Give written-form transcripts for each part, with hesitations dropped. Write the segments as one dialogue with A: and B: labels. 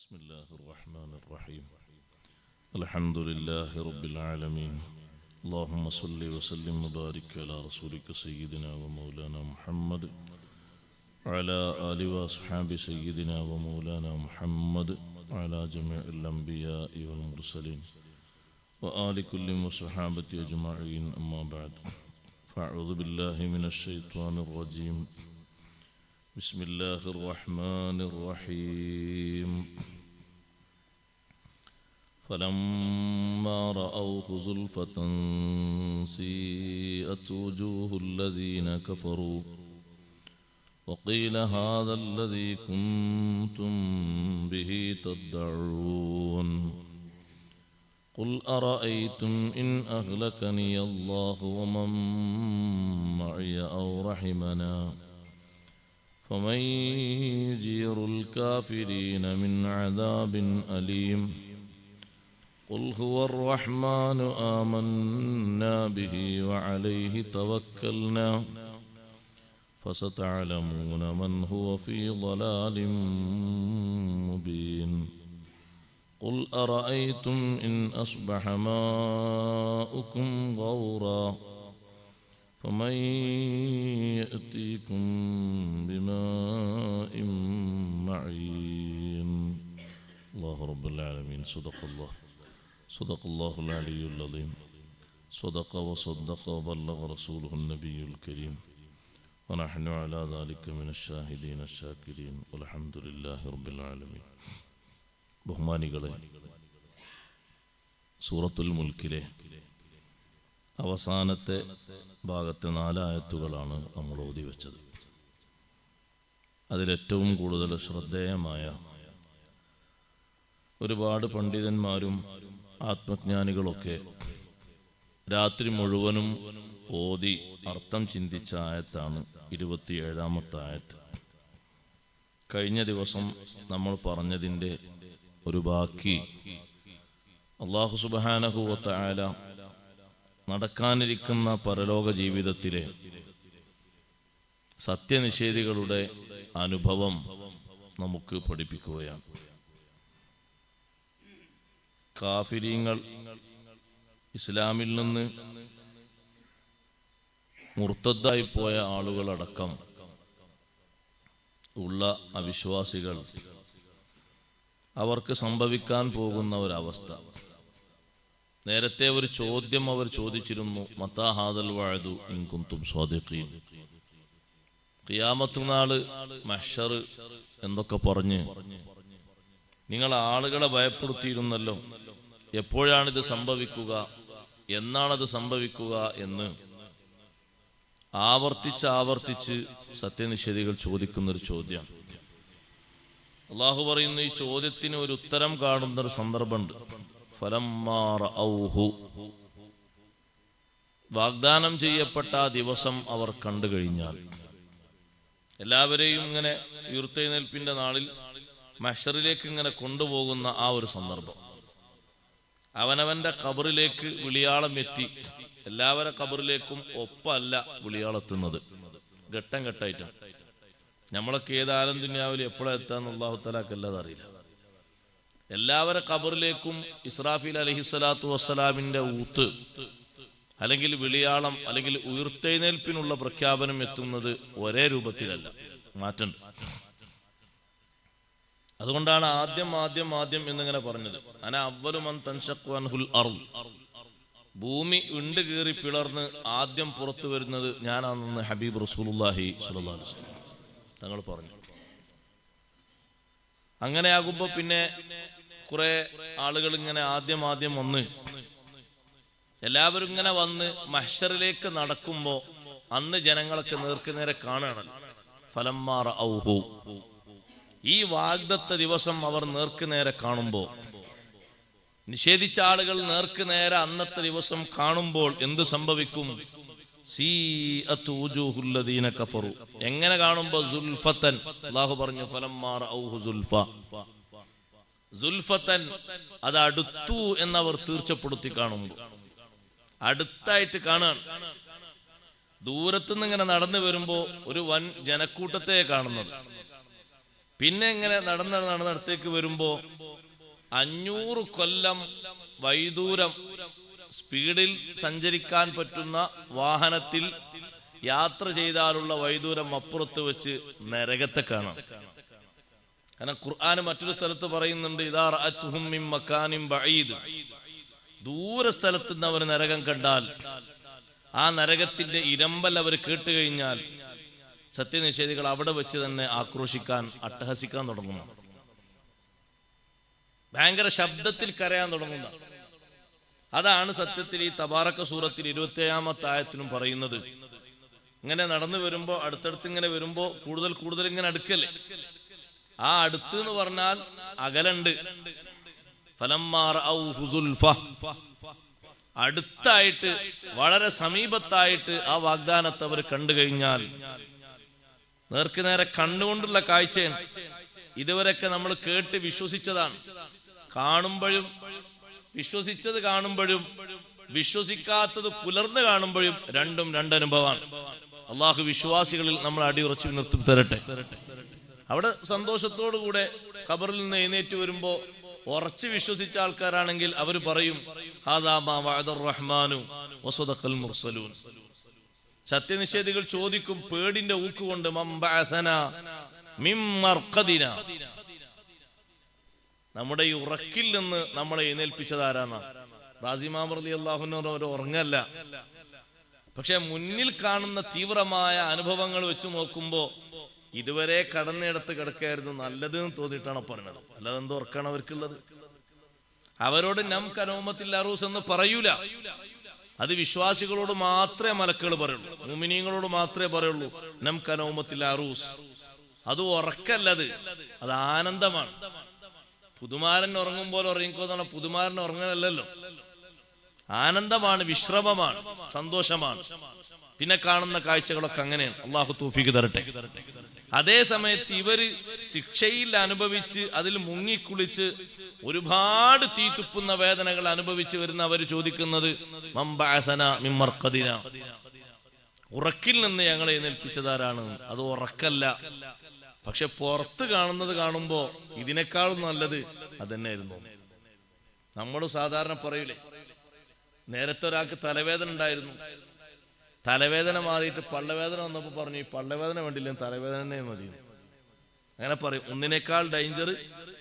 A: بسم الله الرحمن الرحيم الحمد لله رب العالمين اللهم صل وسلم وبارك على رسولك سيدنا ومولانا محمد وعلى آله وأصحاب سيدنا ومولانا محمد وعلى جميع الأنبياء والمرسلين وآل كل وصحابة أجمعين أما بعد فأعوذ بالله من الشيطان الرجيم بسم الله الرحمن الرحيم فلما رأوه زلفة سيئت وجوه الذين كفروا وقيل هذا الذي كنتم به تدعون قل أرأيتم إن أهلكني الله ومن معي أو رحمنا فمن يجير الكافرين من عذاب أليم قل هو الرحمن آمنا به وعليه توكلنا فستعلمون من هو في ضلال مبين قل أرأيتم إن أصبح ماؤكم غورا فمن يأتيكم بماء معين الله رب العالمين صدق الله العلي العظيم صدق وصدق وبلغ رسوله النبي الكريم ونحن على ذلك من الشاهدين الشاكرين والحمد لله رب العالمين ബഹുമാനികളെ സൂറത്തുൽ മുൽക്കിലെ അവസാനത്തെ ഭാഗത്തെ 4 ആയത്തുകളാണ് നമ്മൾ ഓതി വെച്ചത്. അതിലേറ്റവും കൂടുതൽ ശ്രദ്ധേയമായ ഒരുപാട് പണ്ഡിതന്മാരും ആത്മജ്ഞാനികളൊക്കെ രാത്രി മുഴുവനും ഓതി അർത്ഥം ചിന്തിച്ച ആയത്താണ് 27ാമത്തെ ആയത്ത്. കഴിഞ്ഞ ദിവസം നമ്മൾ പറഞ്ഞതിൻ്റെ ഒരു ബാക്കി അല്ലാഹു സുബ്ഹാനഹു വ തആല നടക്കാനിരിക്കുന്ന പരലോക ജീവിതത്തിലെ സത്യനിഷേധികളുടെ അനുഭവം നമുക്ക് പഠിപ്പിക്കുകയാണ്. കാഫിരീങ്ങൾ, ഇസ്ലാമിൽ നിന്ന് മുർത്തദ്ദായി പോയ ആളുകളടക്കം ഉള്ള അവിശ്വാസികൾ, അവർക്ക് സംഭവിക്കാൻ പോകുന്ന ഒരവസ്ഥ. നേരത്തെ ഒരു ചോദ്യം അവർ ചോദിച്ചിരുന്നു, മത്താ ഹാദൽ വഅദു ഇൻ കുൻതും സ്വാദിഖീൻ. ഖിയാമത്ത് നാള്, മഹ്ശർ എന്തൊക്കെ പറഞ്ഞ് നിങ്ങൾ ആളുകളെ ഭയപ്പെടുത്തിയിരുന്നല്ലോ, എപ്പോഴാണിത് സംഭവിക്കുക, എന്നാണത് സംഭവിക്കുക എന്ന് ആവർത്തിച്ച് സത്യനിഷേധികൾ ചോദിക്കുന്നൊരു ചോദ്യം. അല്ലാഹു പറയുന്നു, ഈ ചോദ്യത്തിന് ഒരു ഉത്തരം കാണുന്നൊരു സന്ദർഭമുണ്ട്. ഫലമ്മാ റഔഹു, വാഗ്ദാനം ചെയ്യപ്പെട്ട ആ ദിവസം അവർ കണ്ടു കഴിഞ്ഞാൽ, എല്ലാവരെയും ഇങ്ങനെ ഉയർത്തെഴുന്നേൽപ്പിന്റെ നാളിൽ മഹ്ശറിലേക്ക് ഇങ്ങനെ കൊണ്ടുപോകുന്ന ആ ഒരു സന്ദർഭം, അവനവന്റെ ഖബറിലേക്ക് വിളിയാളം എത്തി. എല്ലാവരുടെ ഖബറിലേക്കും ഒപ്പമല്ല വിളിയാളെത്തുന്നത്, ഘട്ടം ഘട്ടമായിട്ടാണ്. നമ്മളൊക്കെ ഏതായാലും ദുനിയാവിൽ എപ്പോഴാണ് എത്താന്ന് അല്ലാഹു തആലക്കല്ലാതെ അറിയില്ല. എല്ലാവരുടെ ഖബറിലേക്കും ഇസ്രാഫീൽ അലൈഹിസ്സലാത്തു വസ്സലാമിന്റെ ഊത്ത് അല്ലെങ്കിൽ വിളിയാളം അല്ലെങ്കിൽ ഉയർത്തെഴുന്നേൽപ്പിനുള്ള പ്രഖ്യാപനം എത്തുന്നത് ഒരേ രൂപത്തിലല്ല, മാറ്റുണ്ട്. അതുകൊണ്ടാണ് ആദ്യം എന്നിങ്ങനെ പറഞ്ഞത്. അന അവ്വലു മൻ തൻശഖു അൻഹുൽ അർദ്, ഭൂമി ഉണ്ട് കീറി പിളർന്ന് ആദ്യം പുറത്തു വരുന്നത് ഞാനാണെന്ന് ഹബീബ് റസൂലുള്ളാഹി സ്വല്ലല്ലാഹു അലൈഹി വസല്ലം തങ്ങൾ പറഞ്ഞു. അങ്ങനെയാകുമ്പോ പിന്നെ കുറെ ആളുകൾ ഇങ്ങനെ ആദ്യം വന്ന് എല്ലാവരും ഇങ്ങനെ വന്ന് മഹ്ശറിലേക്ക് നടക്കുമ്പോ അന്ന് ജനങ്ങളൊക്കെ നേർക്കുനേരെ കാണുകയാണല്ലോ. ഫലമ്മാ റഔഹു, ഈ വാഗ്ദത്ത ദിവസം അവർ നേർക്കുനേരെ കാണുമ്പോ, നിഷേധിച്ച ആളുകൾ നേർക്കുനേരെ അന്നത്തെ ദിവസം കാണുമ്പോൾ എന്ത് സംഭവിക്കും? സീഅത്തു വുജൂഹുൽ ലദീന കഫറു, എങ്ങനെ കാണുമ്പോ? സുൽഫത്തൻ, അല്ലാഹു പറഞ്ഞു ഫലമ്മാ റഔഹു സുൽഫ, സുൽഫത്തൻ, അത് അടുത്തു എന്നവർ തീർച്ചപ്പെടുത്തി കാണുമ്പോൾ, അടുത്തായിട്ട് കാണാൻ. ദൂരത്തുനിന്ന് ഇങ്ങനെ നടന്നു വരുമ്പോ ഒരു വൻ ജനക്കൂട്ടത്തെ കാണുന്നത്. പിന്നെ ഇങ്ങനെ നടന്നടുത്തേക്ക് വരുമ്പോ 500 കൊല്ലം വൈദൂരം സ്പീഡിൽ സഞ്ചരിക്കാൻ പറ്റുന്ന വാഹനത്തിൽ യാത്ര ചെയ്താലുള്ള വൈദൂരം അപ്പുറത്ത് വെച്ച് നരകത്തെ കാണാം. കാരണം ഖുർആൻ മറ്റൊരു സ്ഥലത്ത് പറയുന്നുണ്ട്, ഇദാ റഅതുഹും മിൻ മകാനിൻ ബഈദ്, ദൂര സ്ഥലത്ത് നിന്ന് അവർ നരകം കണ്ടാൽ ആ നരകത്തിന്റെ ഇരമ്പൽ അവർ കേട്ടുകഴിഞ്ഞാൽ സത്യനിഷേധികൾ അവിടെ വെച്ച് തന്നെ ആക്രോശിക്കാൻ, അട്ടഹസിക്കാൻ തുടങ്ങുന്നു. ഭയങ്കര ശബ്ദത്തിൽ കരയാൻ തുടങ്ങുന്ന. അതാണ് സത്യത്തിൽ ഈ തബാറക സൂറത്തിൽ 27-ാമത്തെ ആയത്തിലും പറയുന്നത്. ഇങ്ങനെ നടന്നു വരുമ്പോ, അടുത്തടുത്ത് ഇങ്ങനെ വരുമ്പോ കൂടുതൽ കൂടുതൽ ഇങ്ങനെ അടുക്കല്ലേ. ആ അടുത്ത് എന്ന് പറഞ്ഞാൽ അകലുണ്ട്. അടുത്തായിട്ട്, വളരെ സമീപത്തായിട്ട് ആ വാഗ്ദാനത്തെ അവർ കണ്ടു കഴിഞ്ഞാൽ, നേർക്ക് നേരെ കണ്ണുകൊണ്ടുള്ള കാഴ്ചയാണ്. ഇതുവരെയൊക്കെ നമ്മൾ കേട്ട് വിശ്വസിച്ചതാണ്. കാണുമ്പോഴും വിശ്വസിച്ചത് കാണുമ്പോഴും വിശ്വസിക്കാത്തത് പുലർന്ന് കാണുമ്പോഴും രണ്ടും രണ്ടനുഭവമാണ്. അള്ളാഹു വിശ്വാസികളിൽ നമ്മൾ അടിയുറച്ച് നിർത്തി തരട്ടെ. അവിടെ സന്തോഷത്തോടു കൂടെ ഖബറിൽ നിന്ന് എഴുന്നേറ്റ് വരുമ്പോ ഉറച്ച് വിശ്വസിച്ച ആൾക്കാരാണെങ്കിൽ അവർ പറയും, ഹാദാ മാ വഅദർ റഹ്മാനു വസദഖൽ മുർസലൂൻ. സത്യനിഷേധികൾ ചോദിക്കും പേടിന്റെ ഊക്കുകൊണ്ട്, മൻ ബഅസനാ മിൻ മർഖദിനാ, നമ്മുടെ ഈ ഉറക്കിൽ നിന്ന് നമ്മളെ എഴുന്നേൽപ്പിച്ചത് ആരാണ്? റാസി ഇമാം റളിയല്ലാഹു അൻഹു ഒരു ഉറങ്ങല്ല. പക്ഷെ മുന്നിൽ കാണുന്ന തീവ്രമായ അനുഭവങ്ങൾ വെച്ച് നോക്കുമ്പോ ഇതുവരെ കടന്നിടത്ത് കിടക്കായിരുന്നു നല്ലത് എന്ന് തോന്നിയിട്ടാണ് പറഞ്ഞത്. അല്ലാതെ എന്തോ ഉറക്കാണ് അവർക്കുള്ളത്. അവരോട് നം കനൗമത്തിൽ അറൂസ് എന്ന് പറയൂല. അത് വിശ്വാസികളോട് മാത്രമേ മലക്കുകൾ പറയുള്ളൂ, മുഅ്മിനീങ്ങളോട് മാത്രമേ പറയുള്ളൂ നം കനൗമത്തിൽ അറൂസ്. അത് ഉറക്കല്ലത്, അത് ആനന്ദമാണ്. പുതുമാരൻ ഉറങ്ങും പോലെ ഉറങ്ങിക്കോന്നാണ്. പുതുമാരൻ ഉറങ്ങാനല്ലല്ലോ, ആനന്ദമാണ്, വിശ്രമമാണ്, സന്തോഷമാണ്. പിന്നെ കാണുന്ന കാഴ്ചകളൊക്കെ അങ്ങനെയാണ്. അള്ളാഹു തൗഫീഖ് തരട്ടെ. അതേ സമയത്ത് ഇവര് ശിക്ഷയിൽ അനുഭവിച്ച് അതിൽ മുങ്ങിക്കുളിച്ച് ഒരുപാട് തീതുപ്പുന്ന വേദനകൾ അനുഭവിച്ച് വരുന്ന അവര് ചോദിക്കുന്നത്, മൻ ബഅസനാ മിൻ മർഖദിനാ, ഉറക്കിൽ നിന്ന് ഞങ്ങളെ എഴുന്നേൽപ്പിച്ചതാരാണ്? അത് ഉറക്കല്ല. പക്ഷെ പുറത്ത് കാണുന്നത് കാണുമ്പോ ഇതിനേക്കാളും നല്ലത് അതന്നെയായിരുന്നു. നമ്മൾ സാധാരണ പറയൂലേ, നേരത്തെ ഒരാൾക്ക് തലവേദന ഉണ്ടായിരുന്നു, തലവേദന മാറിയിട്ട് പള്ളവേദന വന്നപ്പോൾ പറഞ്ഞു, ഈ പള്ളവേദന വേണ്ടില്ല, തലവേദന തന്നെ മതി. അങ്ങനെ പറയും. ഒന്നിനേക്കാൾ ഡേഞ്ചർ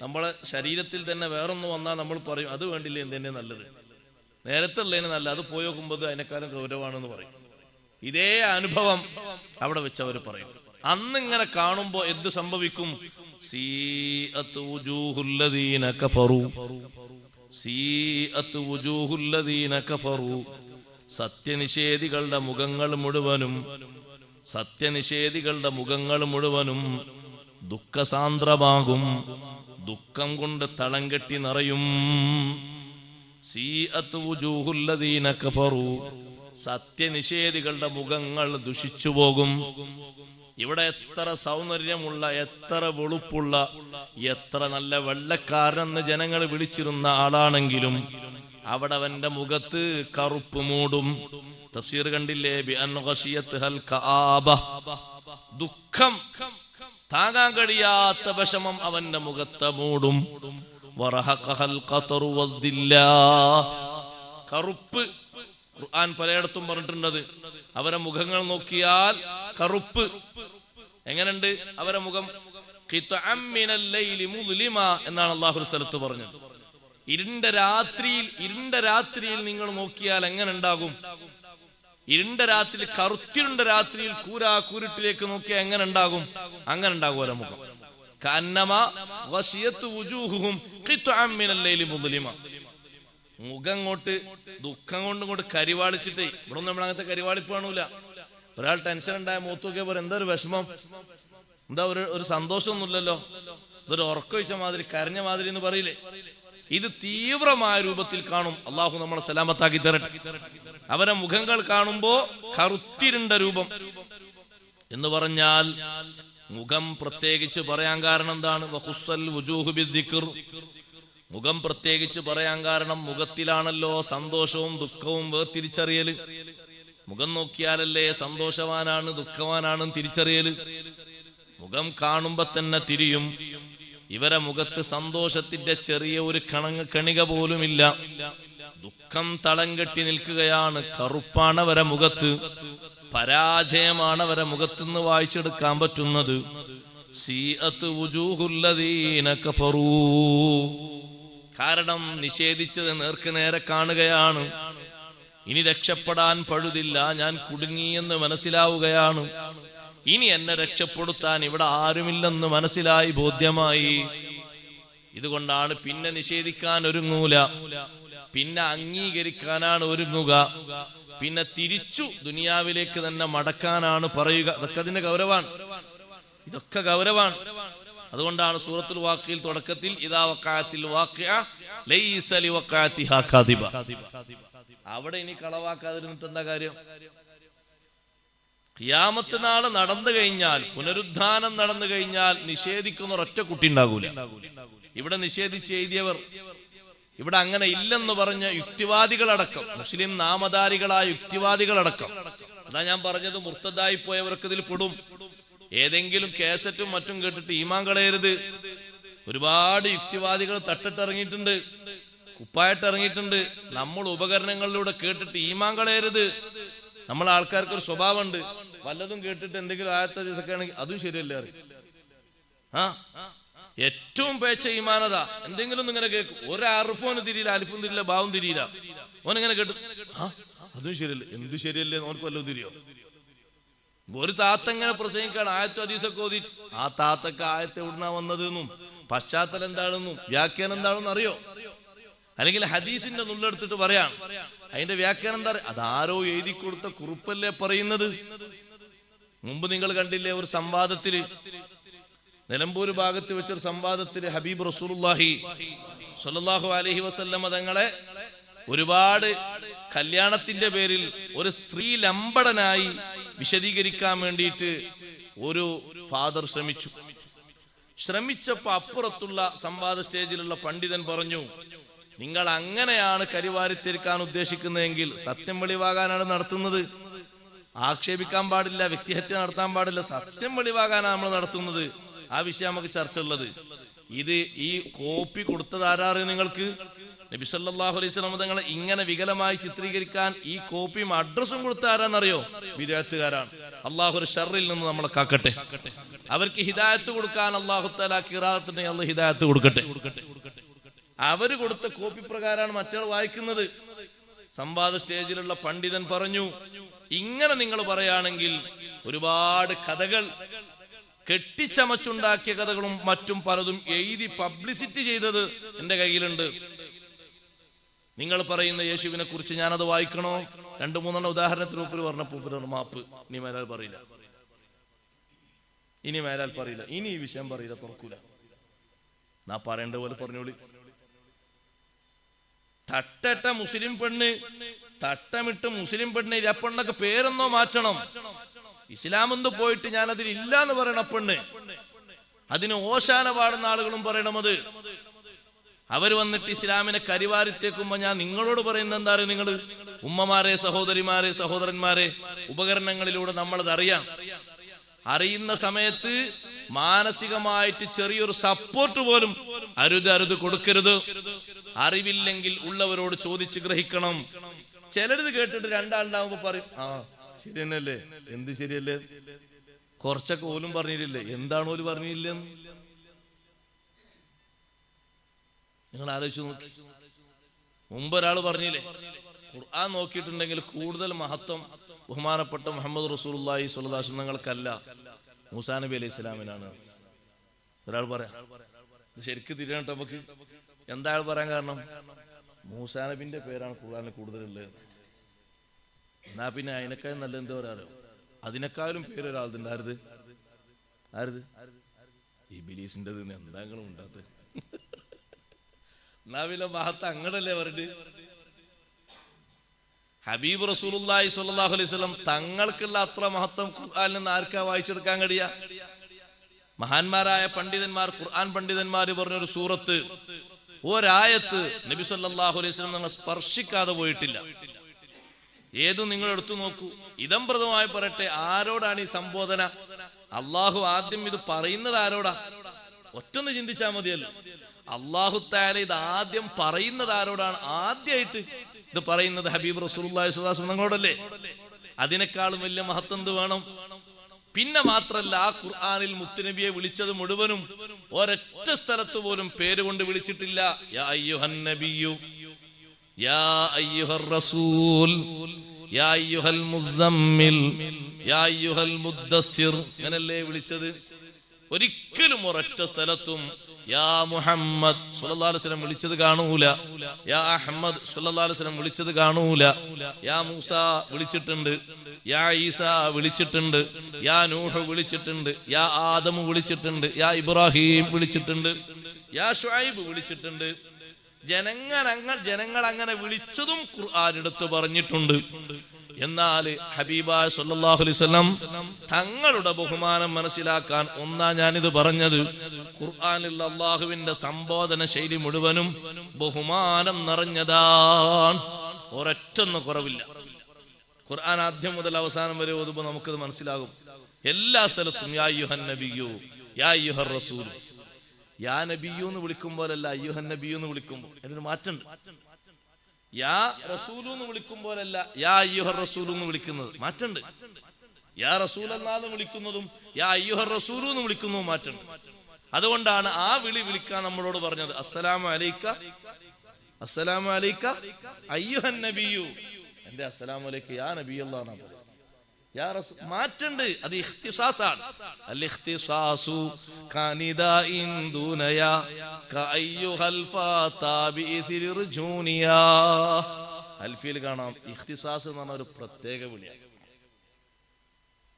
A: നമ്മളെ ശരീരത്തിൽ തന്നെ വേറൊന്ന് വന്നാൽ നമ്മൾ പറയും അത് വേണ്ടില്ല, എന്തെന്നെ നല്ലത്, നേരത്തെ ഉള്ളതിന് നല്ല, അത് പോയി നോക്കുമ്പോൾ അതിനേക്കാളും ഗൗരവമാണെന്ന് പറയും. ഇതേ അനുഭവം അവിടെ വെച്ച് അവർ പറയും. അന്നിങ്ങനെ കാണുമ്പോ എന്ത് സംഭവിക്കും? സീഅത്ത് വുജൂഹുല്ലദീന കഫറു, സീഅത്ത് വുജൂഹുല്ലദീന കഫറു, സത്യനിഷേധികളുടെ മുഖങ്ങൾ മുഴുവനും, സത്യനിഷേധികളുടെ മുഖങ്ങൾ മുഴുവനും ദുഃഖസാന്ദ്രമാകും, ദുഃഖം കൊണ്ട് തളം കെട്ടി നിറയും. സീഅത്ത് വുജൂഹുല്ലദീന കഫറു, സത്യനിഷേധികളുടെ മുഖങ്ങൾ ദുഷിച്ചു പോകും. ഇവിടെ എത്ര സൗന്ദര്യമുള്ള, എത്ര വെളുപ്പുള്ള, എത്ര നല്ല വെള്ളക്കാരനെന്ന് ജനങ്ങൾ വിളിച്ചിരുന്ന ആളാണെങ്കിലും അവിടെ അവന്റെ മുഖത്ത് കറുപ്പ് മൂടും. തഫ്സീർ കണ്ടില്ലേ, ബിഅൻ ഗശിയത്ഹൽ കആബ, ദുഃഖം, താങ്ങാൻ കഴിയാത്ത വിഷമം അവന്റെ മുഖത്തെ മൂടും. വറഹഖഹൽ ഖതറു വദ്ദില്ലാ, കറുപ്പ്. ഖുർആൻ പലയിടത്തും പറഞ്ഞിട്ടുണ്ടത്. അവരെ മുഖങ്ങൾ നോക്കിയാൽ കറുപ്പ്. എങ്ങനെയുണ്ട് അവരെ മുഖം? ഖിത്അം മിനൽ ലൈലി മുദ്ലിമ എന്നാണ് അല്ലാഹു സ്ഥലത്ത് പറഞ്ഞത്. ഇരുണ്ട രാത്രിയിൽ നിങ്ങൾ നോക്കിയാൽ എങ്ങനെ ഉണ്ടാകും? ഇരുണ്ട രാത്രിയിൽ, കറുത്തിരുണ്ട രാത്രിയിൽ കൂരിട്ടിലേക്ക് നോക്കിയാൽ എങ്ങനെ ഉണ്ടാകും? അങ്ങനെ ഉണ്ടാകും അവരെ മുഖം. കഅന്നമാ ഗശിയത്ത് വുജൂഹുഹും ഖിത്അം മിനൽ ലൈലി മുദ്ലിമ. മുഖം കൊണ്ട് ദുഃഖം കൊണ്ട് കരിവാളിച്ചിട്ടേ. ഇവിടെ നമ്മൾ അങ്ങനത്തെ കരിവാളിപ്പ് കാണൂല. ഒരാൾ ടെൻഷൻ ഉണ്ടായ മൂത്ത് നോക്കിയാൽ പറയും എന്താ ഒരു വിഷമം, എന്താ ഒരു സന്തോഷമൊന്നുമില്ലല്ലോ, ഇതൊരു ഉറക്കൊഴിച്ച മാതിരി, കരഞ്ഞ മാതിരി എന്ന് പറയില്ലേ. ഇത് തീവ്രമായ രൂപത്തിൽ കാണും. അള്ളാഹു നമ്മളെ സലാമത്താക്കി തരട്ടെ. അവരെ മുഖങ്ങൾ കാണുമ്പോ കറുത്തിരുണ്ട രൂപം എന്ന് പറഞ്ഞാൽ മുഖം പ്രത്യേകിച്ച് പറയാൻ കാരണം എന്താണ്? വഖുസ്സൽ വുജൂഹു ബിദ്ദിക്ർ, മുഖം പ്രത്യേകിച്ച് പറയാൻ കാരണം മുഖത്തിലാണല്ലോ സന്തോഷവും ദുഃഖവും വേർതിരിച്ചറിയല്. മുഖം നോക്കിയാലല്ലേ സന്തോഷവാനാണ് ദുഃഖവാനാണ് തിരിച്ചറിയല്. മുഖം കാണുമ്പോ തന്നെ തിരിയും. ഇവരെ മുഖത്ത് സന്തോഷത്തിന്റെ ചെറിയ ഒരു കണിക പോലുമില്ല. ദുഃഖം തളം കെട്ടി നിൽക്കുകയാണ്. കറുപ്പാണ് അവരെ മുഖത്ത്, പരാജയമാണ് അവരെ മുഖത്തുനിന്ന് വായിച്ചെടുക്കാൻ പറ്റുന്നത്. സീഅത്ത് വുജൂഹുല്ലദീന കഫറൂ. കാരണം നിഷേധിച്ചത് നേർക്ക് നേരെ കാണുകയാണ്. ഇനി രക്ഷപ്പെടാൻ പഴുതില്ല, ഞാൻ കുടുങ്ങിയെന്ന് മനസ്സിലാവുകയാണ്. ഇനി എന്നെ രക്ഷപ്പെടുത്താൻ ഇവിടെ ആരുമില്ലെന്ന് മനസ്സിലായി, ബോധ്യമായി. ഇതുകൊണ്ടാണ് പിന്നെ നിഷേധിക്കാൻ ഒരുങ്ങൂല, പിന്നെ അംഗീകരിക്കാനാണ് ഒരുങ്ങുക, പിന്നെ തിരിച്ചു ദുനിയാവിലേക്ക് തന്നെ മടക്കാനാണ് പറയുക. ഇതൊക്കെ അതിന്റെ ഗൗരവാണ്, ഇതൊക്കെ ഗൗരവാണ്. അതുകൊണ്ടാണ് സൂറത്തുൽ വാഖിയയിൽ തുടക്കത്തിൽ ഇദാ വഖഅത്തിൽ വാഖിഅ ലൈസ ലിവഖഅതിഹാ കാദിബ. അവിടെ ഇനി കളവാക്കാതിരുന്നിട്ട് എന്താ കാര്യം? ഖിയാമത്ത് നാൾ നടന്നു കഴിഞ്ഞാൽ, പുനരുദ്ധാനം നടന്നു കഴിഞ്ഞാൽ നിഷേധിക്കുന്ന ഒരൊറ്റ കുട്ടി ഉണ്ടാകൂല. ഇവിടെ നിഷേധിച്ച് എഴുതിയവർ, ഇവിടെ അങ്ങനെ ഇല്ലെന്ന് പറഞ്ഞ യുക്തിവാദികളടക്കം, മുസ്ലിം നാമധാരികളായ യുക്തിവാദികളടക്കം, അതാ ഞാൻ പറഞ്ഞത്, മുർത്തദായി പോയവർക്ക് ഇതിൽ പെടും. ഏതെങ്കിലും കേസറ്റും മറ്റും കേട്ടിട്ട് ഈമാൻ കളയരുത്. ഒരുപാട് യുക്തിവാദികൾ തട്ടിട്ടിറങ്ങിയിട്ടുണ്ട്, കുപ്പായിട്ട് ഇറങ്ങിയിട്ടുണ്ട്. നമ്മൾ ഉപകരണങ്ങളിലൂടെ കേട്ടിട്ട് ഈമാൻ കളയരുത്. നമ്മളെ ആൾക്കാർക്ക് ഒരു സ്വഭാവമുണ്ട്, വല്ലതും കേട്ടിട്ട് എന്തെങ്കിലും ആയത്തെ ദിവസമൊക്കെ ആണെങ്കിൽ അതും ശരിയല്ലേ അറിയും. ഏറ്റവും പേച്ച ഈമാനത എന്തെങ്കിലും ഇങ്ങനെ കേൾക്കും. ഒരു അറുഫോന് തിരിയില്ല, അലിഫും തിരിയില്ല, ബാവും തിരിയില്ല. ഓനിങ്ങനെ കേട്ടു, അതും ശരിയല്ലേ, എന്തു ശരിയല്ലേ, ഓനക്ക് വല്ലതും തിരിയോ? ഒരു താത്ത ഇങ്ങനെ പ്രസംഗിക്കാണ്, ആയത്തും ഹദീസൊക്കെ ഓതിട്ട്. ആ താത്തക്ക് ആയത്ത് എവിടുന്നാ വന്നതെന്നും പശ്ചാത്തലം എന്താണെന്നും വ്യാഖ്യാനം എന്താണെന്നും അറിയോ? അല്ലെങ്കിൽ ഹദീസിന്റെ നുള്ളെടുത്തിട്ട് പറയാം, അതിന്റെ വ്യാഖ്യാനം എന്താ? അതാരോ എഴുതി കൊടുത്ത കുറിപ്പല്ലേ പറയുന്നത്. മുമ്പ് നിങ്ങൾ കണ്ടില്ലേ ഒരു സംവാദത്തില്, നിലമ്പൂർ ഭാഗത്ത് വെച്ചൊരു സംവാദത്തില് ഹബീബ് റസൂലുള്ളാഹി സ്വല്ലല്ലാഹു അലൈഹി വസല്ലമ തങ്ങളെ ഒരുപാട് കല്യാണത്തിന്റെ പേരിൽ ഒരു സ്ത്രീ ലംബടനായി വിശദീകരിക്കാൻ വേണ്ടിയിട്ട് ഒരു ഫാദർ ശ്രമിച്ചപ്പോ അപ്പുറത്തുള്ള സംവാദ സ്റ്റേജിലുള്ള പണ്ഡിതൻ പറഞ്ഞു, നിങ്ങൾ അങ്ങനെയാണ് കരിവാരിത്തീർക്കാൻ ഉദ്ദേശിക്കുന്നതെങ്കിൽ സത്യം വെളിവാകാനാണ് നടത്തുന്നത്. ആക്ഷേപിക്കാൻ പാടില്ല, വ്യക്തിഹത്യ നടത്താൻ പാടില്ല, സത്യം വെളിവാകാനാണ് നമ്മൾ നടത്തുന്നത്. ആ വിഷയം നമുക്ക് ചർച്ച ഉള്ളത്. ഇത് ഈ കോപ്പി കൊടുത്തത് ആരാറ് നിങ്ങൾക്ക്? നബി സല്ലല്ലാഹു അലൈഹി വസല്ലം തങ്ങളെ ഇങ്ങനെ വികലമായി ചിത്രീകരിക്കാൻ ഈ കോപ്പിയും അഡ്രസ്സും കൊടുത്ത ആരാന്നറിയോ? വിദഅത്തുകാരാണ്. അള്ളാഹു ഒരു ഷർറിൽ നിന്ന് നമ്മളെ കാക്കട്ടെ. അവർക്ക് ഹിദായത്ത് കൊടുക്കാൻ അള്ളാഹു തആല ഖിറാഅത്തിന് അല്ലാഹു ഹിദായത്ത് കൊടുക്കട്ടെ. അവര് കൊടുത്ത കോപ്പി പ്രകാരമാണ് മറ്റയാൾ വായിക്കുന്നത്. സംവാദ സ്റ്റേജിലുള്ള പണ്ഡിതൻ പറഞ്ഞു, ഇങ്ങനെ നിങ്ങൾ പറയുകയാണെങ്കിൽ ഒരുപാട് കഥകൾ, കെട്ടിച്ചമച്ചുണ്ടാക്കിയ കഥകളും മറ്റും പലതും എഴുതി പബ്ലിസിറ്റി ചെയ്തത് എന്റെ കയ്യിലുണ്ട്. നിങ്ങൾ പറയുന്ന യേശുവിനെ കുറിച്ച് ഞാനത് വായിക്കണോ? 2-3 ഉദാഹരണത്തിന് മൂപ്പര് പറഞ്ഞ മാപ്പ് ഇനി മേലാൽ പറയില്ല, ഇനി ഈ വിഷയം പറയില്ല, തുറക്കൂല. നാ പറയേണ്ട പോലെ പറഞ്ഞോളി. തട്ടട്ട മുസ്ലിം പെണ്ണ്, തട്ടമിട്ട് മുസ്ലിം പെണ്ണ്, ഇത് പെണ്ണൊക്കെ പേരെന്നോ മാറ്റണം. ഇസ്ലാമെന്ന് പോയിട്ട് ഞാൻ അതിൽ ഇല്ല എന്ന് പറയണ പെണ്ണ്, അതിന് ഓശാന പാടുന്ന ആളുകളും പറയണമത്. അവര് വന്നിട്ട് ഇസ്ലാമിനെ കരിവാരിത്തേക്കുമ്പോ ഞാൻ നിങ്ങളോട് പറയുന്നത് എന്താ അറിയോ? നിങ്ങൾ ഉമ്മമാരെ, സഹോദരിമാരെ, സഹോദരന്മാരെ, ഉപകരണങ്ങളിലൂടെ നമ്മളത് അറിയുന്ന സമയത്ത് മാനസികമായിട്ട് ചെറിയൊരു സപ്പോർട്ട് പോലും അരുത് കൊടുക്കരുത്. അറിവില്ലെങ്കിൽ ഉള്ളവരോട് ചോദിച്ച് ഗ്രഹിക്കണം. ചിലരിത് കേട്ടിട്ട് രണ്ടാളുണ്ടാവുമ്പോ പറയും, ശരി തന്നെയല്ലേ, എന്ത് ശരിയല്ലേ, കുറച്ചൊക്കെ ഓലും പറഞ്ഞില്ലേ, എന്താണ് ഓല് പറഞ്ഞില്ലെന്ന് നിങ്ങൾ ആലോചിച്ച് നോക്കി. മുമ്പ് ഒരാൾ പറഞ്ഞില്ലേ, ഖുർആൻ നോക്കിയിട്ടുണ്ടെങ്കിൽ കൂടുതൽ മഹത്വം ബഹുമാനപ്പെട്ട മുഹമ്മദ് റസൂലുള്ളാഹി സ്വല്ലല്ലാഹു അലൈഹി വസല്ലം തങ്ങൾക്കല്ല, മൂസാ നബി അലൈഹി സ്വലാമിനാണ്. ഒരാൾ പറയാം, ഇത് ശരിക്കും തിരിയണം നമുക്ക്. എന്താ പറയാൻ കാരണം? മൂസാ നബിന്റെ പേരാണ് ഖുർആനിൽ കൂടുതലുള്ളത്. എന്നാ പിന്നെ അതിനേക്കാളും നല്ല എന്താ പറയാറോ? അതിനേക്കാളും പേരൊരാളുണ്ട്. ആരത്? ഇബ്ലീസിന്റെ എന്താങ്ങളും ഉണ്ടാത്ത നാവിലെ മഹത്ത് അങ്ങനല്ലേ പറഞ്ഞത്. ഹബീബ് റസൂലുള്ളാഹി സ്വല്ലല്ലാഹു അലൈഹി വസല്ലം തങ്ങൾക്കുള്ള അത്ര മഹത്വം ഖുർആനിൽ നിന്ന് ആർക്കാ വായിച്ചെടുക്കാൻ കഴിയാ? മഹാന്മാരായ പണ്ഡിതന്മാർ, ഖുർആൻ പണ്ഡിതന്മാർ പറഞ്ഞൊരു സൂറത്ത്, ഒരായത്ത് നബി സല്ലല്ലാഹു അലൈഹി വസല്ലം നിങ്ങൾ സ്പർശിക്കാതെ പോയിട്ടില്ല. ഏതും നിങ്ങൾ എടുത്തു നോക്കൂ. ഇദംപ്രദമായി പറയട്ടെ, ആരോടാണ് ഈ സംബോധന? അള്ളാഹു ആദ്യം ഇത് പറയുന്നത് ആരോടാ? ഒറ്റൊന്ന് ചിന്തിച്ചാൽ മതിയല്ലോ. അള്ളാഹു തആല ഇത് ആദ്യം പറയുന്നത് ആരോടാണ്? ആദ്യമായിട്ട് ഇത് പറയുന്നത് ഹബീബ് റസൂലുള്ളാഹി സ്വല്ലല്ലാഹു അലൈഹി വസല്ലം തങ്ങളോടല്ലേ. അതിനേക്കാളും വലിയ മഹത്വം എന്ത് വേണം? പിന്നെ മാത്രല്ല, ആ ഖുർആനിൽ മുത്തുനബിയെ വിളിച്ചത് മുഴുവനും ഒരൊറ്റ സ്ഥലത്ത് പോലും പേരുകൊണ്ട് വിളിച്ചിട്ടില്ല. യാ അയ്യുഹൻ നബിയു, യാ അയ്യുഹർ റസൂൽ, യാ അയ്യുഹൽ മുസമ്മിൽ, യാ അയ്യുഹൽ മുദ്ദസ്സിർ, അങ്ങനല്ലേ വിളിച്ചത്. ഒരിക്കലും ഒരൊറ്റ സ്ഥലത്തും യാ മുഹമ്മദ് സ്വല്ലല്ലാഹു അലൈഹി വസല്ലം വിളിച്ചത് കാണൂല. യാ അഹ്മദ് സ്വല്ലല്ലാഹു അലൈഹി വസല്ലം വിളിച്ചത് കാണൂല. യാ മൂസ വിളിച്ചിട്ടുണ്ട്, യാ ഈസ വിളിച്ചിട്ടുണ്ട്, യാ നൂഹ് വിളിച്ചിട്ടുണ്ട്, യാ ആദം വിളിച്ചിട്ടുണ്ട്, യാ ഇബ്രാഹിം വിളിച്ചിട്ടുണ്ട്, യാ ശുഐബ് വിളിച്ചിട്ടുണ്ട്. ജനങ്ങൾ അങ്ങനെ വിളിച്ചതും ഖുർആൻ എടുത്ത് പറഞ്ഞിട്ടുണ്ട്. എന്നാൽ ഹബീബായ സല്ലല്ലാഹു അലൈഹി വസല്ലം തങ്ങളുടെ ബഹുമാനം മനസ്സിലാക്കാൻ ഞാനിത് പറഞ്ഞത്, ഖുർആനിൽ അള്ളാഹുവിന്റെ സംബോധന ശൈലി മുഴുവനും ബഹുമാനം നിറഞ്ഞതാണ്. ഒരൊറ്റൊന്നും കുറവില്ല. ഖുർആൻ ആദ്യം മുതൽ അവസാനം വരെ ഓതുമ്പോൾ നമുക്കത് മനസ്സിലാകും. എല്ലാ സ്ഥലത്തും യാ അയ്യുഹൻ നബിയു, യാ അയ്യുഹർ റസൂൽ. യാ നബിയു എന്ന് വിളിക്കുമ്പോഴല്ല അയ്യുഹൻ നബിയു എന്ന് വിളിക്കുമ്പോൾ അതിനൊരു മാറ്റമുണ്ട്. യാ റസൂലു എന്ന് വിളിക്കുമ്പോഴല്ല യാ അയ്യുഹർ റസൂലു എന്ന് വിളിക്കുന്നത് മാറ്റമുണ്ട്. യാ റസൂൽ എന്നാന്ന് വിളിക്കുന്നതും യാ അയ്യുഹർ റസൂലു എന്ന് വിളിക്കുന്നതും മാറ്റമുണ്ട്. അതുകൊണ്ടാണ് ആ വിളിക്കാൻ നമ്മളോട് പറഞ്ഞത് അസ്സലാമു അലൈക, അസ്സലാമു അലൈക അയ്യുഹൻ നബിയു. എന്റെ അസ്സലാമു അലൈക യാ നബിയല്ലാഹ് എന്നാ യാ റസൂൽ. മാറ്റമുണ്ട്. അത് ഇഖ്തിസാസാണ്. അൽ ഇഖ്തിസാസു കാനിദാഇൻ ദൂനയാ കഅയ്യുഹൽ ഫാതാ ബിഇസ്രിർജൂനിയാ. അൽഫിയിൽ കാണാം ഇഖ്തിസാസ് എന്ന് പറഞ്ഞ ഒരു പ്രത്യേക വിളിയാണ്.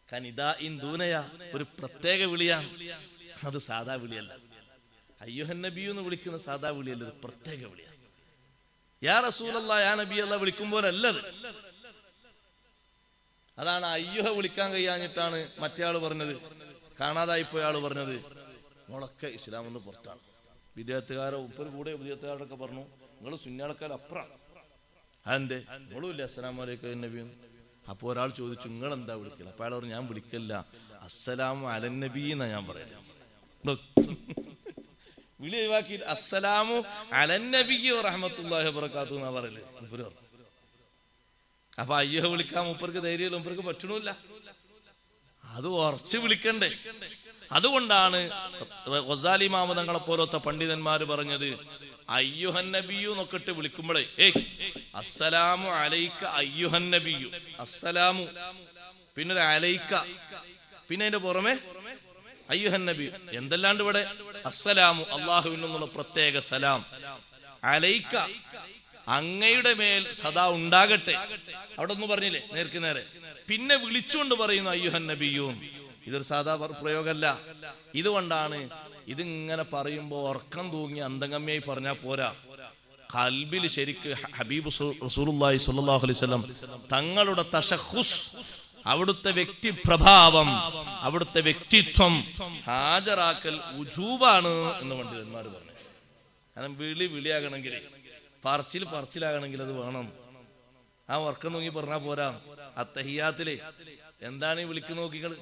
A: കനിദാഇൻ ദൂനയാ ഒരു പ്രത്യേക വിളിയാണ്. അത് സാധാ വിളിയല്ല. അയ്യുഹൻ നബിയു എന്ന് വിളിക്കുന്ന സാധാ വിളിയല്ല, ഒരു പ്രത്യേക വിളിയാണ്. യാ റസൂലല്ലാഹ് യാ നബിയല്ലാഹ് വിളിക്കുമ്പോഴല്ലത്. അതാണ് അയ്യുഹ വിളിക്കാൻ കഴിയാഞ്ഞിട്ടാണ് മറ്റേ ആള് പറഞ്ഞത്, കാണാതായിപ്പോയ ആള് പറഞ്ഞത് നിങ്ങളൊക്കെ ഇസ്ലാം എന്ന് പുറത്താണ്. വിദേഹത്തുകാരോ ഉപ്പർ കൂടെ വിദേഹത്തുകാരോടൊക്കെ പറഞ്ഞു നിങ്ങൾ സുന്നിയാൾക്കാർ അപ്പുറം. അതെന്തേ നിങ്ങളും ഇല്ല അസ്സലാമു അലൈക്കും നബി. അപ്പൊ ഒരാൾ ചോദിച്ചു നിങ്ങൾ എന്താ വിളിക്കല? അപ്പൊ അയാൾ പറഞ്ഞു ഞാൻ വിളിക്കല്ല, അസ്സലാമു അലൻ നബി എന്നാ ഞാൻ പറയല. വിളി ഒഴിവാക്കി അസ്സലാമു അലൻ നബി റഹ്മത്തുള്ളാഹി വബറകാതുഹു എന്നാ പറയല്. അപ്പൊ അയ്യോ വിളിക്കാൻ മൂപ്പർക്ക് ധൈര്യമില്ല, മൂപ്പർക്ക് പറ്റണില്ല. അത് ഉറച്ച് വിളിക്കണ്ടേ. അതുകൊണ്ടാണ് ഗസാലി ഇമാം തങ്ങളെ പോലത്തെ പണ്ഡിതന്മാര് പറഞ്ഞത് അയ്യുഹൻ നബിയു എന്നൊക്കെ വിളിക്കുമ്പോഴേ അസ്സലാമു അലൈക അയ്യുഹൻ നബിയു, അസ്സലാമു പിന്നെ ഒരു അലൈക, പിന്നെ അതിന്റെ പുറമെ അയ്യുഹൻ നബിയു. എന്തെല്ലാണ്ട് ഇവിടെ അസ്സലാമു അള്ളാഹുവിൽ നിന്നുള്ള പ്രത്യേക സലാം, അലൈക അങ്ങയുടെ മേൽ സദാ ഉണ്ടാകട്ടെ. അവിടെ ഒന്നും പറഞ്ഞില്ലേ നേർക്ക് നേരെ. പിന്നെ വിളിച്ചുകൊണ്ട് പറയുന്നു അയ്യുഹൻ നബിയൂൻ. ഇതൊരു സാധാ പ്രയോഗമല്ല. ഇതുകൊണ്ടാണ് ഇതിങ്ങനെ പറയുമ്പോ ഉറക്കം തൂങ്ങി അന്തംഗമ്യായി പറഞ്ഞാൽ പോരാ. ഖൽബിൽ ശരിക്ക് ഹബീബ് റസൂലുള്ളാഹി സ്വല്ലല്ലാഹു അലൈഹി വസല്ലം തങ്ങളുടെ തശഖുസ്, അവിടുത്തെ വ്യക്തിപ്രഭാവം, അവിടുത്തെ വ്യക്തിത്വം ഹാജരാക്കൽ ഉജൂബാണ് എന്ന് പണ്ഡിതന്മാർ പറഞ്ഞു. കാരണം വിളിയാകണമെങ്കിൽ പറച്ചിലാകണമെങ്കിൽ അത് വേണം. ആ ഉറക്കം നോക്കി പറഞ്ഞാ പോരാ. അത്തഹിയാത്തിലെ എന്താണ് ഈ വിളിക്കുന്ന നോക്കികള്?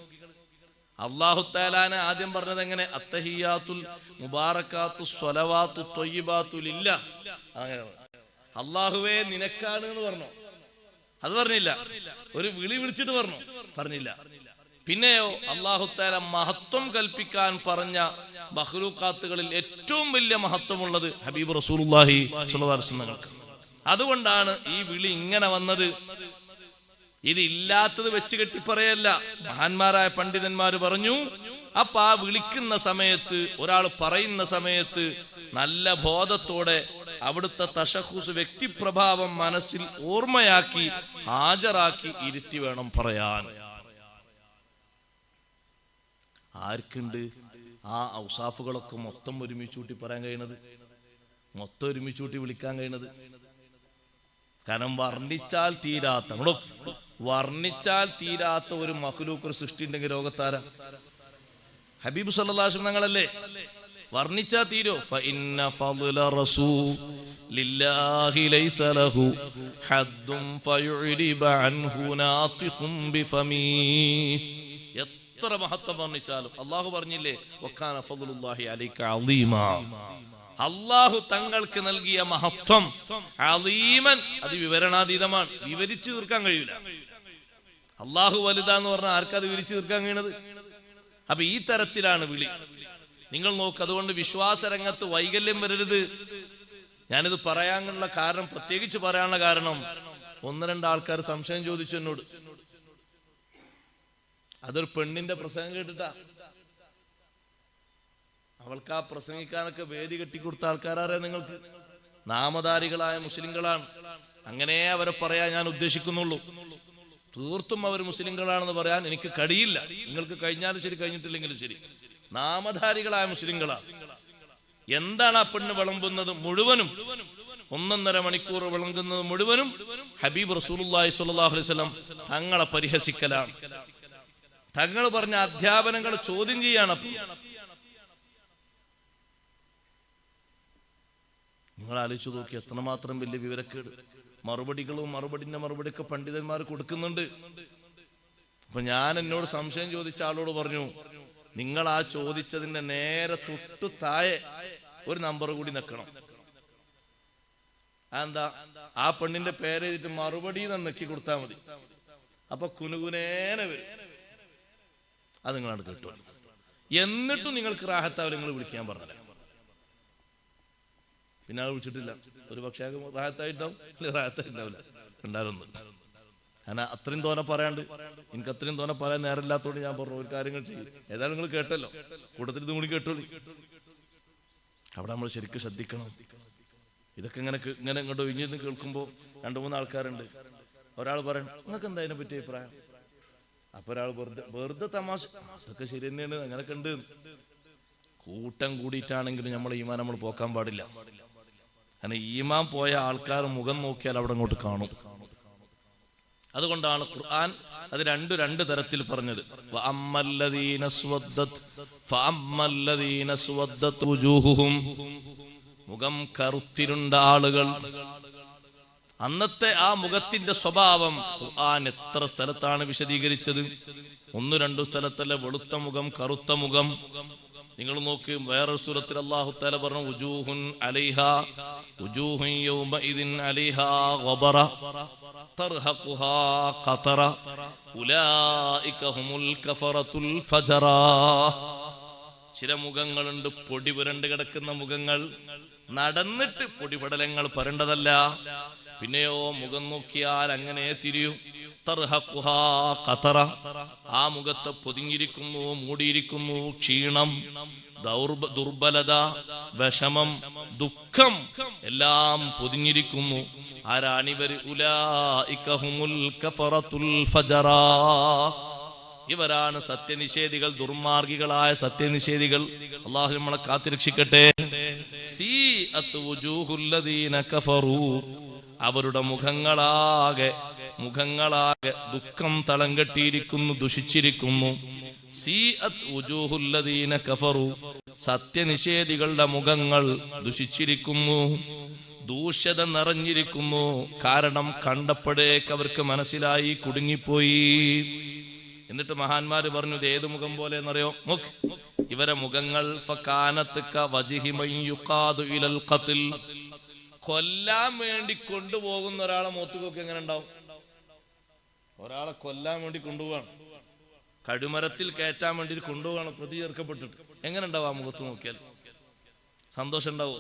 A: അല്ലാഹു തആലാനെ ആദ്യം പറഞ്ഞത് എങ്ങനെ? അത്തഹിയാത്തുൽ മുബാറകാത്തു സ്വലവാത്തു ത്വയ്യിബാത്തു ലില്ലാ. അങ്ങനെ അല്ലാഹുവേ നിനക്കാണ് എന്ന് പറഞ്ഞു. അത് പറഞ്ഞില്ല. ഒരു വിളിച്ചിട്ട് പറഞ്ഞില്ല. പിന്നെയോ അല്ലാഹു തആല മഹത്വം കൽപ്പിക്കാൻ പറഞ്ഞ മഖ്ലൂഖാത്തുകളിൽ ഏറ്റവും വലിയ മഹത്വമുള്ളത് ഹബീബ് റസൂലുള്ളാഹി സ്വല്ലല്ലാഹു അലൈഹി വസല്ലം. അതുകൊണ്ടാണ് ഈ വിളി ഇങ്ങനെ വന്നത്. ഇത് ഇല്ലാത്തത് വെച്ച് കെട്ടി പറയല്ല. മഹാന്മാരായ പണ്ഡിതന്മാര് പറഞ്ഞു, അപ്പൊ ആ വിളിക്കുന്ന സമയത്ത്, ഒരാൾ പറയുന്ന സമയത്ത് നല്ല ബോധത്തോടെ അവിടുത്തെ തശഖുസ് വ്യക്തിപ്രഭാവം മനസ്സിൽ ഓർമ്മയാക്കി ഹാജരാക്കി ഇരുത്തി വേണം പറയാൻ. ആർക്കുണ്ട് ആ ഔസാഫുകളൊക്കെ മൊത്തം ഒരുമിച്ചൂട്ടി പറയാൻ കഴിയണത്, മൊത്തം ഒരുമിച്ചൂട്ടി വിളിക്കാൻ കഴിയണത്? കാരണം വർണ്ണിച്ചാൽ തീരാത്ത ഒരു മഖ്ലൂഖ്, ഒരു സൃഷ്ടി ഉണ്ടെങ്കിൽ ലോകത്താര? ഹബീബ് സല്ലല്ലാഹു അലൈഹി വസല്ലം തങ്ങളല്ലേ? വർണ്ണിച്ചാ തീരോ? ഫഇന്ന ഫളല റസൂലില്ലാഹി ലൈസ ലഹു ഹദ്ദുൻ ഫയുരിബ അൻഹു നാതിഖും ബിഫമീ. എത്ര മഹത്വം വർണ്ണിച്ചാലും അള്ളാഹു പറഞ്ഞില്ലേ വക്കാന ഫദ്ലുല്ലാഹി അലൈക അളീമാ, അള്ളാഹു തങ്ങൾക്ക് നൽകിയ മഹത്വം അളീമൻ, അത് വിവരണാതീതമാണ്, വിവരിച്ചു തീർക്കാൻ കഴിയില്ല. അള്ളാഹു വലുതാന്ന് പറഞ്ഞാൽ ആർക്കത് വിവരിച്ചു തീർക്കാൻ കഴിയണത്? അപ്പൊ ഈ തരത്തിലാണ് വിളി. നിങ്ങൾ നോക്ക്, അതുകൊണ്ട് വിശ്വാസ രംഗത്ത് വൈകല്യം വരരുത്. ഞാനിത് പറയാനുള്ള കാരണം, പ്രത്യേകിച്ച് പറയാനുള്ള കാരണം, 1-2 ആൾക്കാർ സംശയം ചോദിച്ചു എന്നോട്. അതൊരു പെണ്ണിന്റെ പ്രസംഗം കേട്ടിട്ടാ. അവൾക്ക് ആ പ്രസംഗിക്കാനൊക്കെ വേദി കെട്ടിക്കൊടുത്ത ആൾക്കാരെ നിങ്ങൾക്ക്, നാമധാരികളായ മുസ്ലിങ്ങളാണ്. അങ്ങനെ അവരെ പറയാൻ ഞാൻ ഉദ്ദേശിക്കുന്നുള്ളൂ. തീർത്തും അവർ മുസ്ലിങ്ങളാണെന്ന് പറയാൻ എനിക്ക് കഴിയില്ല. നിങ്ങൾക്ക് കഴിഞ്ഞാലും ശരി, കഴിഞ്ഞിട്ടില്ലെങ്കിലും ശരി, നാമധാരികളായ മുസ്ലിങ്ങളാണ്. എന്താണ് ആ പെണ്ണ് വിളമ്പുന്നത് മുഴുവനും? 1.5 മണിക്കൂർ വിളമ്പുന്നത് മുഴുവനും ഹബീബ് റസൂലുള്ളാഹി സ്വല്ലല്ലാഹു അലൈഹി വസല്ലം തങ്ങളെ പരിഹസിക്കലാണ്. തങ്ങൾ പറഞ്ഞ അധ്യാപനങ്ങൾ ചോദ്യം ചെയ്യാണ്. നിങ്ങൾ ആലോചിച്ചു നോക്കി, എത്രമാത്രം വലിയ വിവരക്കേട്. മറുപടിയൊക്കെ പണ്ഡിതന്മാർ കൊടുക്കുന്നുണ്ട്. അപ്പൊ ഞാൻ എന്നോട് സംശയം ചോദിച്ച ആളോട് പറഞ്ഞു, നിങ്ങൾ ആ ചോദിച്ചതിന്റെ നേരെ തൊട്ടു താഴെ ഒരു നമ്പർ കൂടി നിൽക്കണം. എന്താ? ആ പെണ്ണിന്റെ പേര് എഴുതിട്ട് മറുപടി നെക്കി കൊടുത്താൽ മതി. അപ്പൊ കുനുകുനേനെ വരും. അത് നിങ്ങളാണ് കേട്ടോ. എന്നിട്ടും നിങ്ങൾക്ക് റാഹത്താവില്ല, നിങ്ങൾ വിളിക്കാൻ പറഞ്ഞില്ല. പിന്നെ ആൾ വിളിച്ചിട്ടില്ല. ഒരു പക്ഷേ റാഹത്തായിട്ടാവും, റാഹത്തായിട്ടുണ്ടാവില്ല, ഉണ്ടായിരുന്നു. കാരണം അത്രയും തോന്നെ പറയാണ്ട്, എനിക്ക് അത്രയും തോന്നെ പറയാൻ നേരമില്ലാത്തതുകൊണ്ട് ഞാൻ പറഞ്ഞു ഒരു കാര്യങ്ങൾ ചെയ്യും. ഏതായാലും നിങ്ങൾ കേട്ടല്ലോ, കൂട്ടത്തിൽ ഇതും കൂടി കേട്ടോളി. അവിടെ നമ്മൾ ശരിക്കും ശ്രദ്ധിക്കണം. ഇതൊക്കെ ഇങ്ങനെ ഇങ്ങോട്ട് ഒഴിഞ്ഞിരുന്ന് കേൾക്കുമ്പോൾ 2-3 ആൾക്കാരുണ്ട്. ഒരാൾ പറയണം, നിങ്ങൾക്ക് എന്താ അതിനെ പറ്റിയ അഭിപ്രായം? അപ്പൊ ഒരാൾ വെറുതെ തമാശ, അതൊക്കെ ശരി തന്നെയാണ്, അങ്ങനെയൊക്കെ ഉണ്ട്. കൂട്ടം കൂടിയിട്ടാണെങ്കിലും നമ്മൾ ഈമാൻ നമ്മൾ പോക്കാൻ പാടില്ല. കാരണം ഈമാൻ പോയ ആൾക്കാർ മുഖം നോക്കിയാൽ അവിടെ അങ്ങോട്ട് കാണും. അതുകൊണ്ടാണ് ഖുർആൻ അത് രണ്ട് തരത്തിൽ പറഞ്ഞത്. മുഖം കറുത്തിരുണ്ട ആളുകൾ, അന്നത്തെ ആ മുഖത്തിന്റെ സ്വഭാവം ഖുർആൻ എത്ര സ്ഥലത്താണ് വിശദീകരിച്ചത്? 1-2 സ്ഥലത്തല്ല. വെളുത്ത മുഖം, കറുത്ത മുഖം. നിങ്ങൾ നോക്ക്, വേറെ സൂറത്തിൽ അല്ലാഹു തആല പറഞ്ഞു, വുജൂഹുൻ അലൈഹാ വുജൂഹുൻ യൗമഇദിൻ അലൈഹാ ഗബറ തർഹഖുഹാ ഖതറ ഉലൈക ഹുമുൽ കഫറത്തുൽ ഫജറ. ചില മുഖങ്ങളുണ്ട് പൊടി പുരണ്ട് കിടക്കുന്ന മുഖങ്ങൾ, നടന്നിട്ട് പൊടിപടലങ്ങൾ പരണ്ടതല്ല. പിന്നെയോ മുഖം നോക്കിയാൽ അങ്ങനെ തിരിയും. തർഹഖുഹാ ഖതറ, ആ മുഖത്ത് പൊതിഞ്ഞിരിക്കുന്നു, മൂടിയിരിക്കുന്നു ക്ഷീണം, ദുർബലത, വിഷമം, ദുഃഖം എല്ലാം പൊതിഞ്ഞിരിക്കുന്നു. ആരാണിവര്? ഉലൈക ഹുമുൽ കഫറത്തുൽ ഫജറ. ഇവരാണ് സത്യനിഷേധികൾ, ദുർമാർഗികളായ സത്യനിഷേധികൾ. അല്ലാഹു നമ്മളെ കാത്തുരക്ഷിക്കട്ടെ. സീഅത്ത് വുജൂഹുൽ ലദീന കഫറൂ, അവരുടെ മുഖങ്ങളാകെ ദുഃഖം തളം കെട്ടിയിരിക്കുന്നു, ദുഷിച്ചിരിക്കുന്നു. സീഅത്ത് വുജൂഹുൽ ലദീന കഫറൂ, സത്യനിഷേധികളുടെ മുഖങ്ങൾ ദുഷിച്ചിരിക്കുന്നു, ദൂഷ്യത നിറഞ്ഞിരിക്കുന്നു. കാരണം കണ്ടപ്പോഴേക്ക് അവർക്ക് മനസ്സിലായി, കുടുങ്ങിപ്പോയി. എന്നിട്ട് മഹാന്മാര് പറഞ്ഞു, ഇത് ഏത് മുഖം പോലെ എന്നറിയോ? ഇവരെ മുഖങ്ങൾ ഫകാനത്ത് കവജ്ഹി മൻ യുഖാദു ഇലൽ ഖത്ൽ, കൊല്ലാൻ വേണ്ടി കൊണ്ടുപോകുന്ന ഒരാളെ മുഖത്തൊക്കെ എങ്ങനെ ഉണ്ടാവും? ഒരാളെ കൊല്ലാൻ വേണ്ടി കൊണ്ടുപോവാണ്, കടുമരത്തിൽ കയറ്റാൻ വേണ്ടി കൊണ്ടുപോവാണ്, പ്രതി ചേർക്കപ്പെട്ടിട്ട്. എങ്ങനെ ഉണ്ടാവും ആ മുഖത്ത് നോക്കിയാൽ? സന്തോഷം ഉണ്ടാവോ?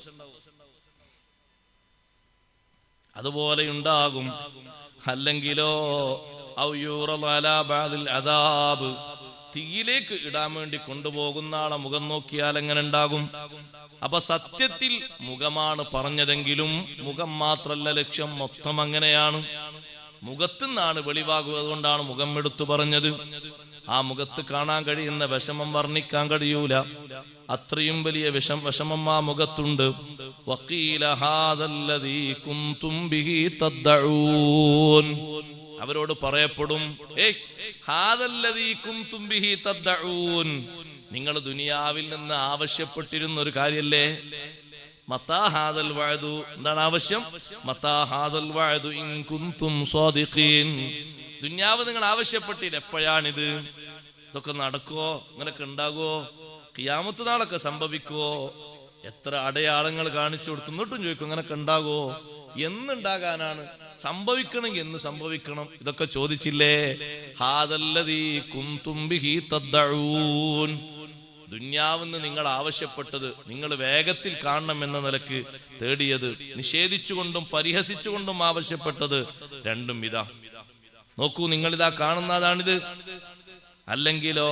A: അതുപോലെ ഉണ്ടാകും. അല്ലെങ്കിലോ തീയിലേക്ക് ഇടാൻ വേണ്ടി കൊണ്ടുപോകുന്ന ആളെ മുഖം നോക്കിയാൽ എങ്ങനെ ഉണ്ടാകും? അപ്പൊ സത്യത്തിൽ മുഖമാണ് പറഞ്ഞതെങ്കിലും മുഖം മാത്രല്ല ലക്ഷ്യം, മൊത്തം അങ്ങനെയാണ്. മുഖത്തുനിന്നാണ് വെളിവാകുക. അതുകൊണ്ടാണ് മുഖം എടുത്തു പറഞ്ഞത്. ആ മുഖത്ത് കാണാൻ കഴിയുന്ന വിഷമം വർണ്ണിക്കാൻ കഴിയൂല, അത്രയും വലിയ വിഷമം ആ മുഖത്തുണ്ട്. വഖീല ഹാദല്ലദീ കുൻതും ബിഹി തദ്ദഊൻ, അവരോട് പറയപ്പെടും, ഹാദല്ലദീ കുൻതും ബിഹി തദ്ദഊൻ, നിങ്ങൾ ദുനിയാവിൽ നിന്ന് ആവശ്യപ്പെട്ടിരുന്ന ഒരു കാര്യല്ലേ? മതാ ഹാദൽ വഅദു, എന്താണ് ആവശ്യം? മതാ ഹാദൽ വഅദു ഇൻ കുൻതും സാദിഖീൻ, ദുനിയാവ് നിങ്ങൾ ആവശ്യപ്പെട്ടില്ല, എപ്പോഴാണിത്? ഇതൊക്കെ നടക്കുവോ? ഇങ്ങനൊക്കെ ഉണ്ടാകുവോ? ഖിയാമത്ത് നാളൊക്കെ സംഭവിക്കുവോ? എത്ര അടയാളങ്ങൾ കാണിച്ചു കൊടുത്തു, എന്നിട്ടും ചോദിക്കും ഇങ്ങനൊക്കെ ഉണ്ടാകുവോ? എന്നുണ്ടാകാനാണ്? സംഭവിക്കണമെങ്കിൽ എന്ന് സംഭവിക്കണം? ഇതൊക്കെ ചോദിച്ചില്ലേ? ഹാദല്ലദീ കുന്തും ബിഹി തദ്ദഊൻ. ദുന്യാവെന്ന് നിങ്ങൾ ആവശ്യപ്പെട്ടത്, നിങ്ങൾ വേഗത്തിൽ കാണണം എന്ന നിലക്ക് തേടിയത്, നിഷേധിച്ചുകൊണ്ടും പരിഹസിച്ചുകൊണ്ടും ആവശ്യപ്പെട്ടത്, രണ്ടും ഇതാ. നോക്കൂ, നിങ്ങളിതാ കാണുന്നതാണിത്. അല്ലെങ്കിലോ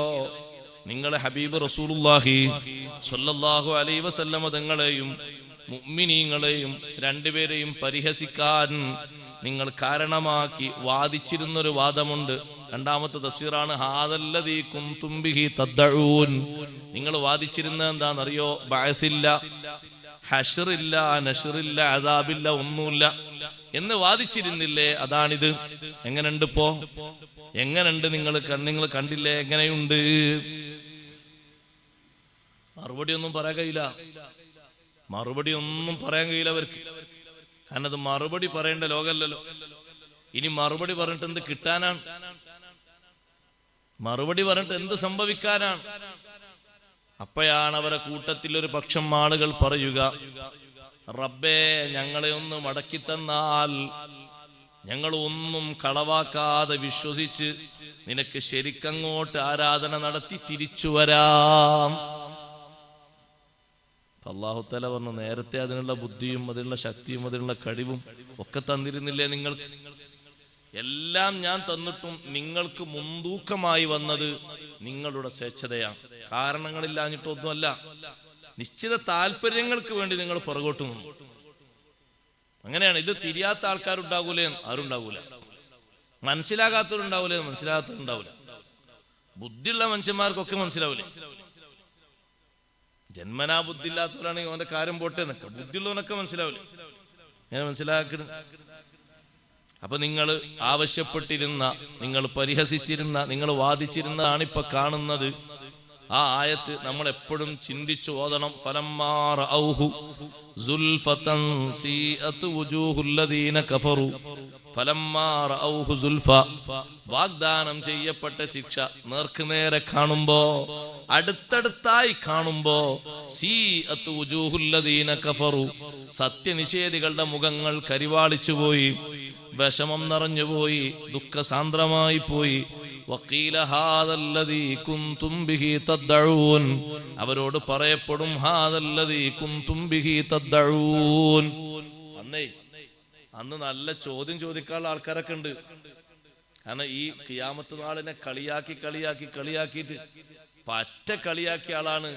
A: നിങ്ങൾ ഹബീബ് റസൂലുള്ളാഹി സ്വല്ലല്ലാഹു അലൈഹി വസല്ലമ തങ്ങളെയും മുഅ്മിനീങ്ങളെയും രണ്ടുപേരെയും പരിഹസിക്കാൻ നിങ്ങൾ കാരണമാക്കി വാദിച്ചിരുന്നൊരു വാദമുണ്ട്. രണ്ടാമത്തെ തഫ്സീറാണ് ഹാദല്ലദീ കുന്തും ബിഹി തദ്ദഊൻ. നിങ്ങൾ വാദിച്ചിരുന്നത് എന്താണെന്നറിയോ? ബഅസില്ല, ഹശ്റില്ല, നശ്റില്ല, അദാബില്ല, ഒന്നുമില്ല എന്ന് വാദിച്ചിരുന്നില്ലേ? അതാണിത്. എങ്ങനെയുണ്ട് ഇപ്പോ? എങ്ങനെയുണ്ട്? നിങ്ങൾ കണ്ടില്ലേ? എങ്ങനെയുണ്ട്? മറുപടി ഒന്നും പറയാൻ കഴിയില്ല. മറുപടി ഒന്നും പറയാൻ കഴിയില്ല അവർക്ക്. കാരണം അത് മറുപടി പറയേണ്ട ലോകമല്ലല്ലോ. ഇനി മറുപടി പറഞ്ഞിട്ട് എന്ത് കിട്ടാനാണ്? മറുപടി പറഞ്ഞിട്ട് എന്ത് സംഭവിക്കാനാണ്? അപ്പോഴാണ് അവരെ കൂട്ടത്തിൽ ഒരു പക്ഷം ആളുകൾ പറയുക, റബ്ബേ, ഞങ്ങളെ ഒന്ന് മടക്കി തന്നാൽ ഞങ്ങൾ ഒന്നും കളവാക്കാതെ വിശ്വസിച്ച് നിനക്ക് ശരിക്കങ്ങോട്ട് ആരാധന നടത്തി തിരിച്ചു വരാം. അല്ലാഹു തആല പറഞ്ഞു, നേരത്തെ അതിനുള്ള ബുദ്ധിയും അതിനുള്ള ശക്തിയും അതിനുള്ള കഴിവും ഒക്കെ തന്നിരുന്നില്ലേ നിങ്ങൾ? എല്ലാം ഞാൻ തന്നിട്ടും നിങ്ങൾക്ക് മുൻതൂക്കമായി വന്നത് നിങ്ങളുടെ സ്വേച്ഛതയാണ്. കാരണങ്ങളില്ലാഞ്ഞിട്ടൊന്നുമല്ല. നിശ്ചിത താല്പര്യങ്ങൾക്ക് വേണ്ടി നിങ്ങൾ പുറകോട്ട് നിന്നു. അങ്ങനെയാണ്. ഇത് തിരിയാത്ത ആൾക്കാരുണ്ടാകൂലേ? ആരുണ്ടാകൂല. മനസ്സിലാകാത്തവരുണ്ടാവൂലേ? മനസ്സിലാകാത്തവരുണ്ടാവൂല. ബുദ്ധിയുള്ള മനുഷ്യന്മാർക്കൊക്കെ മനസ്സിലാവൂലേ? ജന്മനാ ബുദ്ധി ഇല്ലാത്തവരാണെങ്കിൽ അവന്റെ കാര്യം പോട്ടെ നിൽക്ക, ബുദ്ധിയുള്ളവനൊക്കെ മനസ്സിലാവില്ലേ? ഞാൻ മനസ്സിലാക്കണം. അപ്പൊ നിങ്ങൾ ആവശ്യപ്പെട്ടിരുന്ന, നിങ്ങൾ പരിഹസിച്ചിരുന്ന, നിങ്ങൾ വാദിച്ചിരുന്നതാണ് ഇപ്പൊ കാണുന്നത്. ആ ആയത്ത് നമ്മൾ എപ്പോഴും ചിന്തിച്ചു ഓതണം. ഫലമ്മാ റഔഹു സുൽഫതൻ സീഅത് വുജൂഹുൽ ലദീന കഫറു ഫലമ്മാ റഔഹു സുൽഫ. വാഗ്ദാനം ചെയ്യപ്പെട്ട ശിക്ഷ നേർക്കുനേരെ കാണുമ്പോ, അടുത്തടുത്തായി കാണുമ്പോ, സീഅത് വുജൂഹുൽ ലദീന കഫറു, സത്യനിഷേധികളുടെ മുഖങ്ങൾ കരിവാളിച്ചുപോയി, വിഷമം നിറഞ്ഞുപോയി, ദുഃഖസാന്ദ്രമായി പോയി. വഖീല ഹാദല്ലദീ കുന്തും ബിഹി തദ്ദഊൻ. അവരോട് പറയപ്പെടും, ഹാദല്ലദീ കുന്തും ബിഹി തദ്ദഊൻ. അന്ന് നല്ല ചോദ്യം ചോദിക്കാനുള്ള ആൾക്കാരൊക്കെ ഉണ്ട്. കാരണം ഈ ഖിയാമത്ത് നാളിനെ കളിയാക്കിയിട്ട് പറ്റ കളിയാക്കിയ ആളാണ്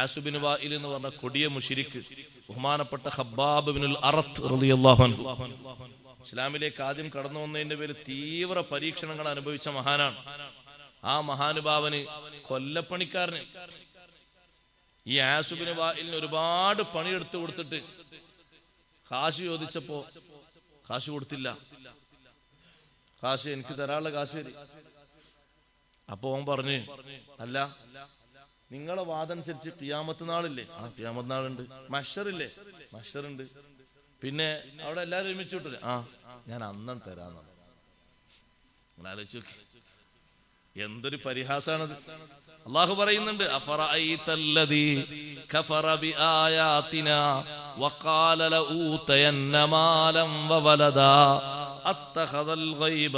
A: ആസ് ബിൻ വാഇൽ എന്ന് പറഞ്ഞ കൊടിയ മുശ്രിക്ക്. ബഹുമാനപ്പെട്ട ഖബ്ബാബ് ഇബ്നുൽ അറത്ത് റളിയല്ലാഹു അൻഹു ഇസ്ലാമിലേക്ക് ആദ്യം കടന്നു വന്നതിന്റെ പേര് തീവ്ര പരീക്ഷണങ്ങൾ അനുഭവിച്ച മഹാനാണ്. ആ മഹാനുഭാവന് കൊല്ലപ്പണിക്കാരന് ഈ ആസ് ബിൻ വാഇലിന് ഒരുപാട് പണിയെടുത്ത് കൊടുത്തിട്ട് കാശ് ചോദിച്ചപ്പോ കാശ് കൊടുത്തില്ല. കാശ് എനിക്ക് തരാനുള്ള കാശ് തരി. അപ്പൊ അവൻ പറഞ്ഞു, അല്ല, നിങ്ങളെ വാദനുസരിച്ച് ഖിയാമത്ത് നാളില്ലേ? ആ ഖിയാമത്ത് നാളുണ്ട്. മഹ്ശറില്ലേ? മഹ്ശറുണ്ട്. പിന്നെ അവിടെ എല്ലാരും ഒരുമിച്ച് വിട്ടില്ലേ? ആ, ഞാൻ അന്നം തരാന്നാണ്. നിങ്ങൾ ആലോചിച്ച് നോക്കി, എന്തൊരു പരിഹാസാണത്. അല്ലാഹു പറയുന്നുണ്ട്, അഫറഅയ്തല്ലദീ കഫറ ബിആയാതിനാ വഖാല ലഊതയന്ന മാലൻ വവലദാ അത്തഖദൽ ഗൈബ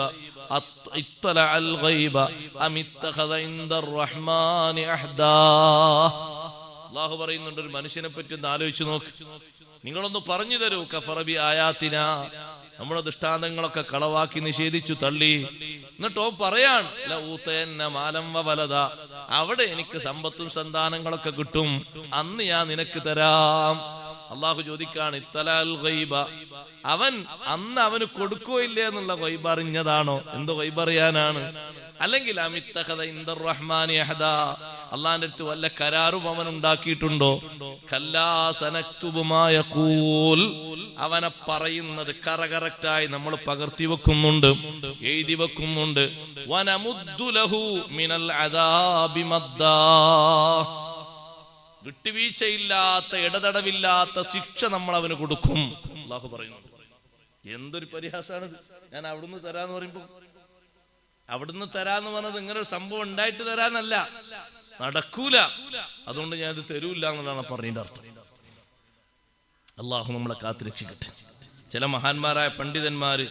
A: ഇത്തലഅൽ ഗൈബ അം ഇത്തഖദ ഇൻദർ റഹ്മാനി അഹ്ദാ. അല്ലാഹു പറയുന്നുണ്ട്, ഒരു മനുഷ്യനെ പറ്റി ഒന്ന് ആലോചിച്ച് നോക്ക്. നിങ്ങളൊന്ന് പറഞ്ഞു തരൂ. കഫറ ബിആയാതിനാ, നമ്മുടെ ദൃഷ്ടാന്തങ്ങളൊക്കെ കളവാക്കി നിഷേധിച്ചു തള്ളി. എന്നിട്ടോ പറയാണ്, ലഊതയന്ന മാലൻ വവലദ, അവിടെ എനിക്ക് സമ്പത്തും സന്താനങ്ങളൊക്കെ കിട്ടും, അന്ന് ഞാൻ നിനക്ക് തരാം. അള്ളാഹു ചോദിക്കാണ്, ഇത്തലഅൽ ഗൈബ, അവൻ അന്ന് അവന് കൊടുക്കോ ഇല്ലേ എന്നുള്ള ഗൈബ് അറിഞ്ഞതാണോ? എന്തോ ഗൈബ് അറിയാനാണ്? അല്ലെങ്കിൽ അമിത്തഖദ ഇൻദർ റഹ്മാനി അഹദാ, അള്ളാന്റെ അടുത്ത് വല്ല കരാറും അവൻ ഉണ്ടാക്കിയിട്ടുണ്ടോ? കല്ലാ സനക്തുബു മാ യഖൂൽ, അവനെ പറയുന്നത് കറക്റ്റായി നമ്മൾ പകർത്തി വെക്കുന്നുണ്ട്, എഴുതി വെക്കുന്നുണ്ട്. വനമുദ്ദു ലഹു മിനൽ അദാബി മദ്ദാ, വിട്ടുവീഴ്ചയില്ലാത്ത ഇടതടവില്ലാത്ത ശിക്ഷ നമ്മൾ അവന് കൊടുക്കും. അല്ലാഹു പറയുന്നു. എന്തൊരു പരിഹാസാണിത്. ഞാൻ അവിടുന്ന് തരാന്ന് പറയുമ്പോ അവിടുന്ന് തരാന്ന് പറഞ്ഞത് ഇങ്ങനെ ഒരു സംഭവം ഉണ്ടായിട്ട് തരാന്നല്ല, നടക്കൂല. അതുകൊണ്ട് ഞാൻ ഇത് തരൂല്ല എന്നുള്ളതാണ് പറഞ്ഞതിന്റെ അർത്ഥം. അള്ളാഹു നമ്മളെ കാത്തുരക്ഷിക്കട്ടെ. ചില മഹാന്മാരായ പണ്ഡിതന്മാര്